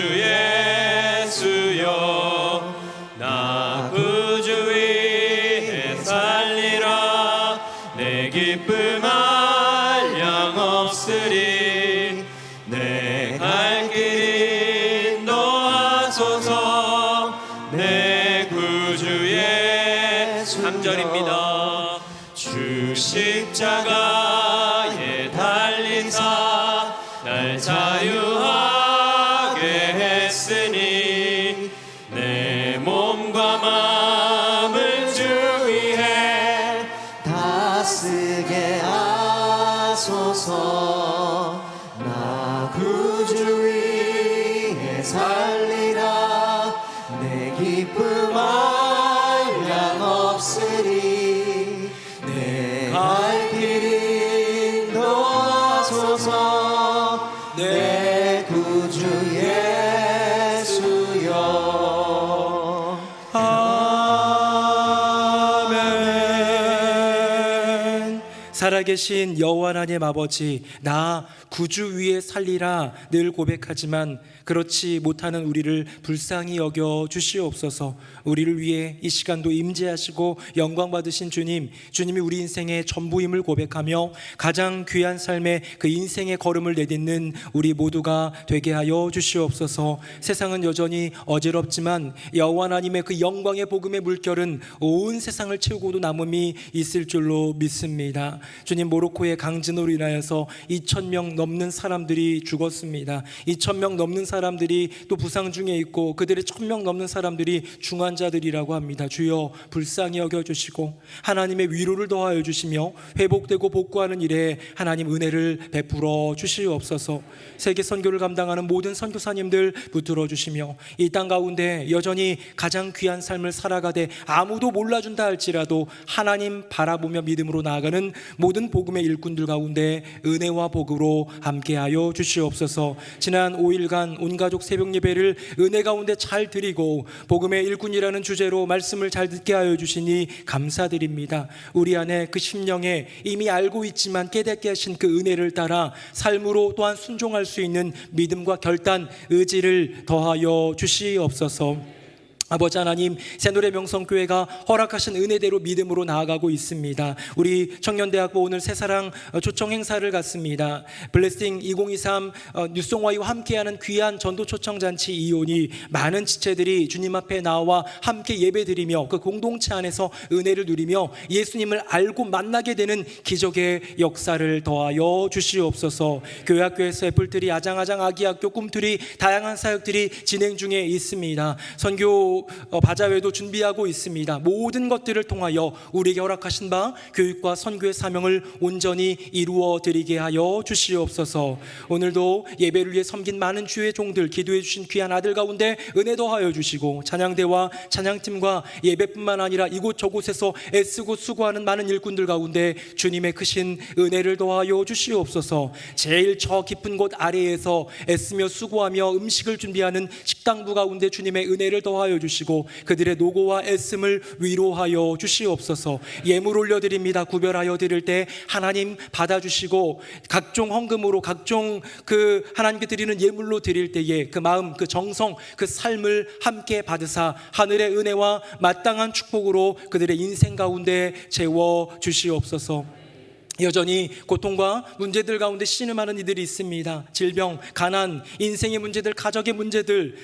예수여, 나 구주 위에 살리라. 내 기쁨 한량 없으리. 내 갈 길 인도하소서. 내 구주 예수. 3절입니다. 주 십자가에 달리사 날 자유하게 했으니 내 몸과 마음을 주 위해 다스게 하소서. 나 구주 위에 살리라. 내 기쁨 한량 없으리. 내 갈 길 인도하소서. 내 구주 예수여. 아멘. 살아계신 여호와 하나님 아버지, 나 구주 위에 살리라 늘 고백하지만 그렇지 못하는 우리를 불쌍히 여겨 주시옵소서. 우리를 위해 이 시간도 임재하시고 영광 받으신 주님, 주님이 우리 인생의 전부임을 고백하며 가장 귀한 삶의 그 인생의 걸음을 내딛는 우리 모두가 되게 하여 주시옵소서. 세상은 여전히 어지럽지만 여호와 하나님의 그 영광의 복음의 물결은 온 세상을 채우고도 남음이 있을 줄로 믿습니다. 주님, 모로코의 강진으로 인하여서 2,000명 넘는 사람들이 죽었습니다. 2,000명 넘는 사람들이 또 부상 중에 있고 그들의 1,000명 넘는 사람들이 중환자들이라고 합니다. 주여 불쌍히 여겨주시고 하나님의 위로를 더하여 주시며 회복되고 복구하는 일에 하나님 은혜를 베풀어 주시옵소서. 세계 선교를 감당하는 모든 선교사님들 붙들어 주시며 이 땅 가운데 여전히 가장 귀한 삶을 살아가되 아무도 몰라준다 할지라도 하나님 바라보며 믿음으로 나아가는 모든 복음의 일꾼들 가운데 은혜와 복으로 함께하여 주시옵소서. 지난 5일간 온가족 새벽 예배를 은혜 가운데 잘 드리고 복음의 일꾼이라는 주제로 말씀을 잘 듣게 하여 주시니 감사드립니다. 우리 안에 그 심령에 이미 알고 있지만 깨닫게 하신 그 은혜를 따라 삶으로 또한 순종할 수 있는 믿음과 결단, 의지를 더하여 주시옵소서. 아버지 하나님, 새노래 명성교회가 허락하신 은혜대로 믿음으로 나아가고 있습니다. 우리 청년대학부 오늘 새사랑 초청 행사를 갖습니다. 블레싱 2023 뉴송와이와 함께하는 귀한 전도 초청잔치 이온이 많은 지체들이 주님 앞에 나와 함께 예배드리며 그 공동체 안에서 은혜를 누리며 예수님을 알고 만나게 되는 기적의 역사를 더하여 주시옵소서. 교회 학교에서 애플들이 아장아장 아기학교 꿈틀이 다양한 사역들이 진행 중에 있습니다. 선교 바자회도 준비하고 있습니다. 모든 것들을 통하여 우리에게 허락하신 바 교육과 선교의 사명을 온전히 이루어 드리게 하여 주시옵소서. 오늘도 예배를 위해 섬긴 많은 주의 종들, 기도해 주신 귀한 아들 가운데 은혜 더하여 주시고 찬양대와 찬양팀과 예배뿐만 아니라 이곳저곳에서 애쓰고 수고하는 많은 일꾼들 가운데 주님의 크신 은혜를 더하여 주시옵소서. 제일 저 깊은 곳 아래에서 애쓰며 수고하며 음식을 준비하는 식당부 가운데 주님의 은혜를 더하여 주시고 그들의 노고와 애씀을 위로하여 주시옵소서. 예물 올려드립니다. 구별하여 드릴 때 하나님 받아주시고 각종 헌금으로 각종 그 하나님께 드리는 예물로 드릴 때에 그 마음, 그 정성, 그 삶을 함께 받으사 하늘의 은혜와 마땅한 축복으로 그들의 인생 가운데 채워 주시옵소서. 여전히 고통과 문제들 가운데 신음하는 이들이 있습니다. 질병, 가난, 인생의 문제들, 가족의 문제들,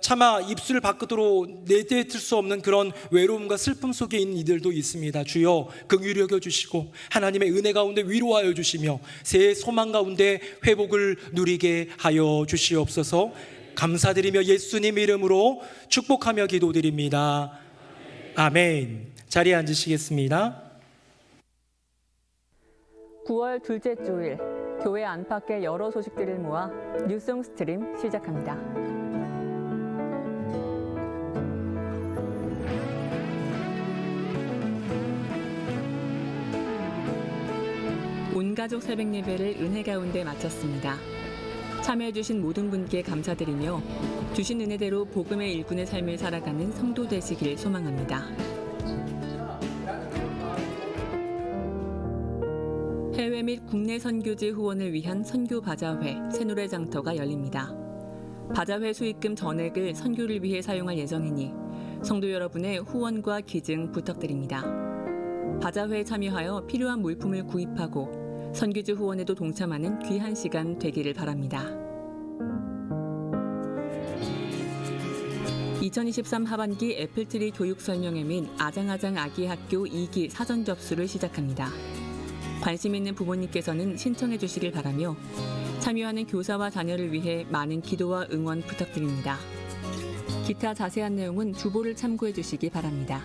차마 입술 밖으로 내뱉을 수 없는 그런 외로움과 슬픔 속에 있는 이들도 있습니다. 주여 긍휼히 여겨주시고 하나님의 은혜 가운데 위로하여 주시며 새해 소망 가운데 회복을 누리게 하여 주시옵소서. 감사드리며 예수님 이름으로 축복하며 기도드립니다. 아멘. 자리에 앉으시겠습니다. 9월 둘째 주일 교회 안팎의 여러 소식들을 모아 뉴송 스트림 시작합니다. 온가족 새벽 예배를 은혜 가운데 마쳤습니다. 참여해주신 모든 분께 감사드리며 주신 은혜대로 복음의 일꾼의 삶을 살아가는 성도 되시길 소망합니다. 해외 및 국내 선교지 후원을 위한 선교 바자회 새노래 장터가 열립니다. 바자회 수익금 전액을 선교를 위해 사용할 예정이니 성도 여러분의 후원과 기증 부탁드립니다. 바자회에 참여하여 필요한 물품을 구입하고 선교지 후원에도 동참하는 귀한 시간 되기를 바랍니다. 2023 하반기 애플트리 교육 설명회 및 아장아장 아기 학교 2기 사전 접수를 시작합니다. 관심 있는 부모님께서는 신청해 주시길 바라며 참여하는 교사와 자녀를 위해 많은 기도와 응원 부탁드립니다. 기타 자세한 내용은 주보를 참고해 주시기 바랍니다.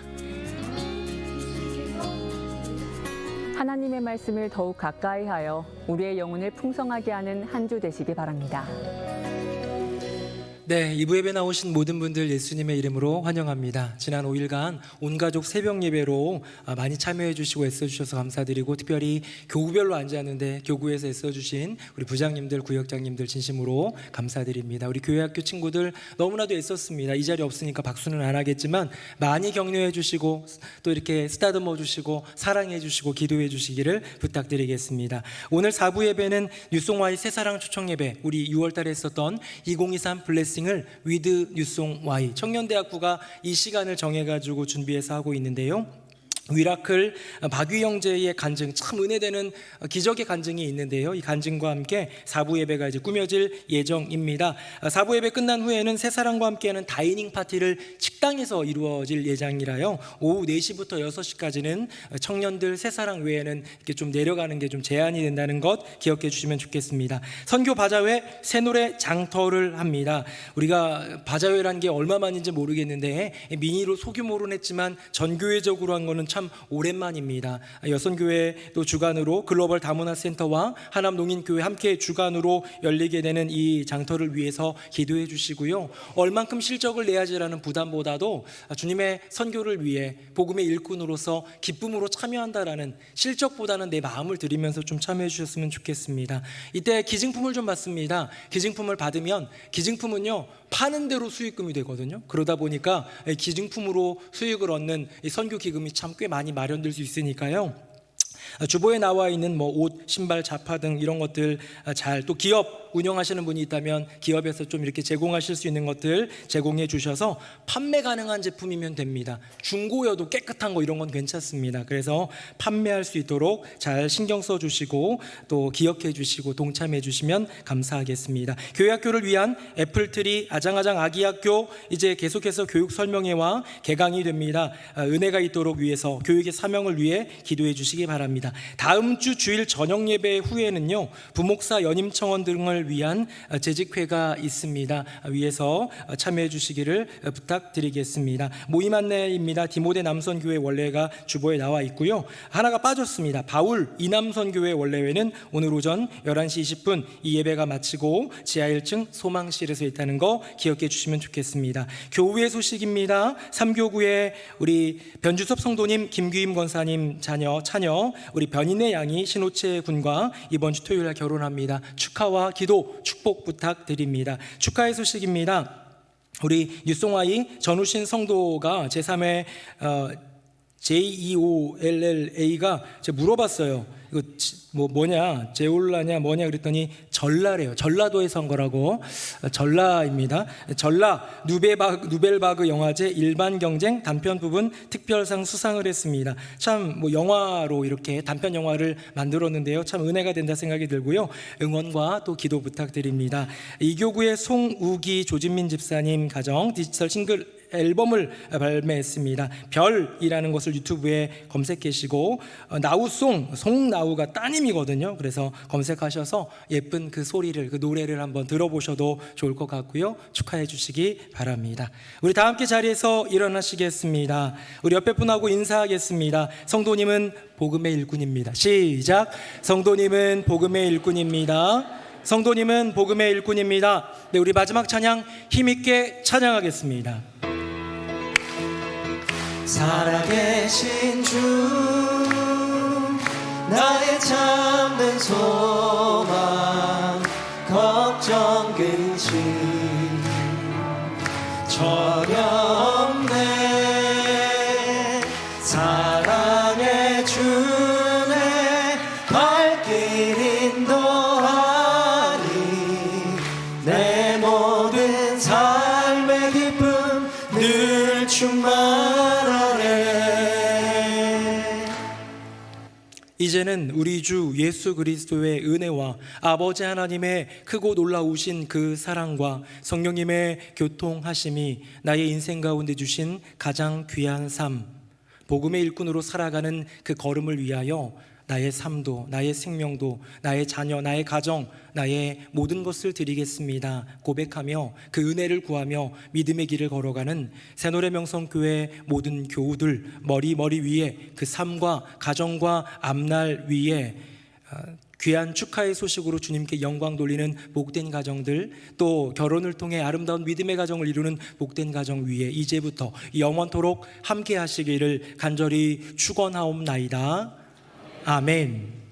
하나님의 말씀을 더욱 가까이 하여 우리의 영혼을 풍성하게 하는 한 주 되시기 바랍니다. 네, 2부 예배 나오신 모든 분들 예수님의 이름으로 환영합니다. 지난 5일간 온가족 새벽 예배로 많이 참여해 주시고 애써주셔서 감사드리고 특별히 교구별로 앉았는데 교구에서 애써주신 우리 부장님들, 구역장님들 진심으로 감사드립니다. 우리 교회학교 친구들 너무나도 애썼습니다. 이 자리 없으니까 박수는 안 하겠지만 많이 격려해 주시고 또 이렇게 쓰다듬어 주시고 사랑해 주시고 기도해 주시기를 부탁드리겠습니다. 오늘 4부 예배는 뉴송와이 새사랑 초청 예배, 우리 6월 달에 했었던 2023 블레싱 을 위드 뉴송 Y 청년대학부가 이 시간을 정해가지고 준비해서 하고 있는데요. 미라클 박위 형제의 간증, 참 은혜되는 기적의 간증이 있는데요. 이 간증과 함께 4부 예배가 이제 꾸며질 예정입니다. 4부 예배 끝난 후에는 새사랑과 함께하는 다이닝 파티를 식당에서 이루어질 예정이라요. 오후 4시부터 6시까지는 청년들 새사랑 외에는 이렇게 좀 내려가는 게 좀 제한이 된다는 것 기억해 주시면 좋겠습니다. 선교 바자회 새노래 장터를 합니다. 우리가 바자회라는 게 얼마만인지 모르겠는데 미니로 소규모로는 했지만 전교회적으로 한 거는 참 오랜만입니다. 여선교회도 주관으로 글로벌 다문화센터와 하남농인교회 함께 주관으로 열리게 되는 이 장터를 위해서 기도해 주시고요. 얼만큼 실적을 내야지라는 부담보다도 주님의 선교를 위해 복음의 일꾼으로서 기쁨으로 참여한다라는 실적보다는 내 마음을 드리면서 좀 참여해 주셨으면 좋겠습니다. 이때 기증품을 좀 받습니다. 기증품을 받으면 기증품은요 파는 대로 수익금이 되거든요. 그러다 보니까 기증품으로 수익을 얻는 이 선교 기금이 참 꽤 많이 마련될 수 있으니까요. 주보에 나와 있는 뭐 옷, 신발, 자파 등 이런 것들 잘, 또 기업 운영하시는 분이 있다면 기업에서 좀 이렇게 제공하실 수 있는 것들 제공해 주셔서 판매 가능한 제품이면 됩니다. 중고여도 깨끗한 거 이런 건 괜찮습니다. 그래서 판매할 수 있도록 잘 신경 써 주시고 또 기억해 주시고 동참해 주시면 감사하겠습니다. 교회학교를 위한 애플트리 아장아장 아기학교 이제 계속해서 교육 설명회와 개강이 됩니다. 은혜가 있도록 위해서 교육의 사명을 위해 기도해 주시기 바랍니다. 다음 주 주일 저녁 예배 후에는요 부목사 연임 청원 등을 위한 재직회가 있습니다. 위에서 참여해 주시기를 부탁드리겠습니다. 모임 안내입니다. 디모데 남선교회 원래가 주보에 나와 있고요. 하나가 빠졌습니다. 바울 이남선교회 원래회는 오늘 오전 11시 20분 이 예배가 마치고 지하 1층 소망실에서 있다는 거 기억해 주시면 좋겠습니다. 교회 소식입니다. 3교구에 우리 변주섭 성도님, 김규임 권사님 차녀 우리 변인의 양이 신호채 군과 이번 주 토요일 날 결혼합니다. 축하와 기도 축복 부탁드립니다. 축하의 소식입니다. 우리 유송아이 전우신 성도가 제3회 JEOLLA가 제가 물어봤어요. 이거 뭐냐 제올라냐 뭐냐 그랬더니 전라래요. 전라도에서 한 거라고. 전라입니다. 전라 누벨바그 영화제 일반 경쟁 단편 부분 특별상 수상을 했습니다. 참 뭐 영화로 이렇게 단편 영화를 만들었는데요. 참 은혜가 된다 생각이 들고요. 응원과 또 기도 부탁드립니다. 이교구의 송우기 조진민 집사님 가정 디지털 싱글 앨범을 발매했습니다. 별이라는 것을 유튜브에 검색하시고 나우송, 송나우가 따님이거든요. 그래서 검색하셔서 예쁜 그 소리를, 그 노래를 한번 들어보셔도 좋을 것 같고요. 축하해 주시기 바랍니다. 우리 다 함께 자리에서 일어나시겠습니다. 우리 옆에 분하고 인사하겠습니다. 성도님은 복음의 일꾼입니다. 시작. 성도님은 복음의 일꾼입니다. 성도님은 복음의 일꾼입니다. 네, 우리 마지막 찬양 힘있게 찬양하겠습니다. 살아계신 주 나의 참된 소망 걱정 근심 전혀 없네 사랑의 주내 발길 인도하니 내 모든 삶의 기쁨 늘 충만하네. 이제는 우리 주 예수 그리스도의 은혜와 아버지 하나님의 크고 놀라우신 그 사랑과 성령님의 교통하심이 나의 인생 가운데 주신 가장 귀한 삶, 복음의 일꾼으로 살아가는 그 걸음을 위하여 나의 삶도, 나의 생명도, 나의 자녀, 나의 가정, 나의 모든 것을 드리겠습니다 고백하며 그 은혜를 구하며 믿음의 길을 걸어가는 새노래 명성교회 모든 교우들 머리 위에 그 삶과 가정과 앞날 위에 귀한 축하의 소식으로 주님께 영광 돌리는 복된 가정들, 또 결혼을 통해 아름다운 믿음의 가정을 이루는 복된 가정 위에 이제부터 영원토록 함께 하시기를 간절히 축원하옵나이다. 아멘.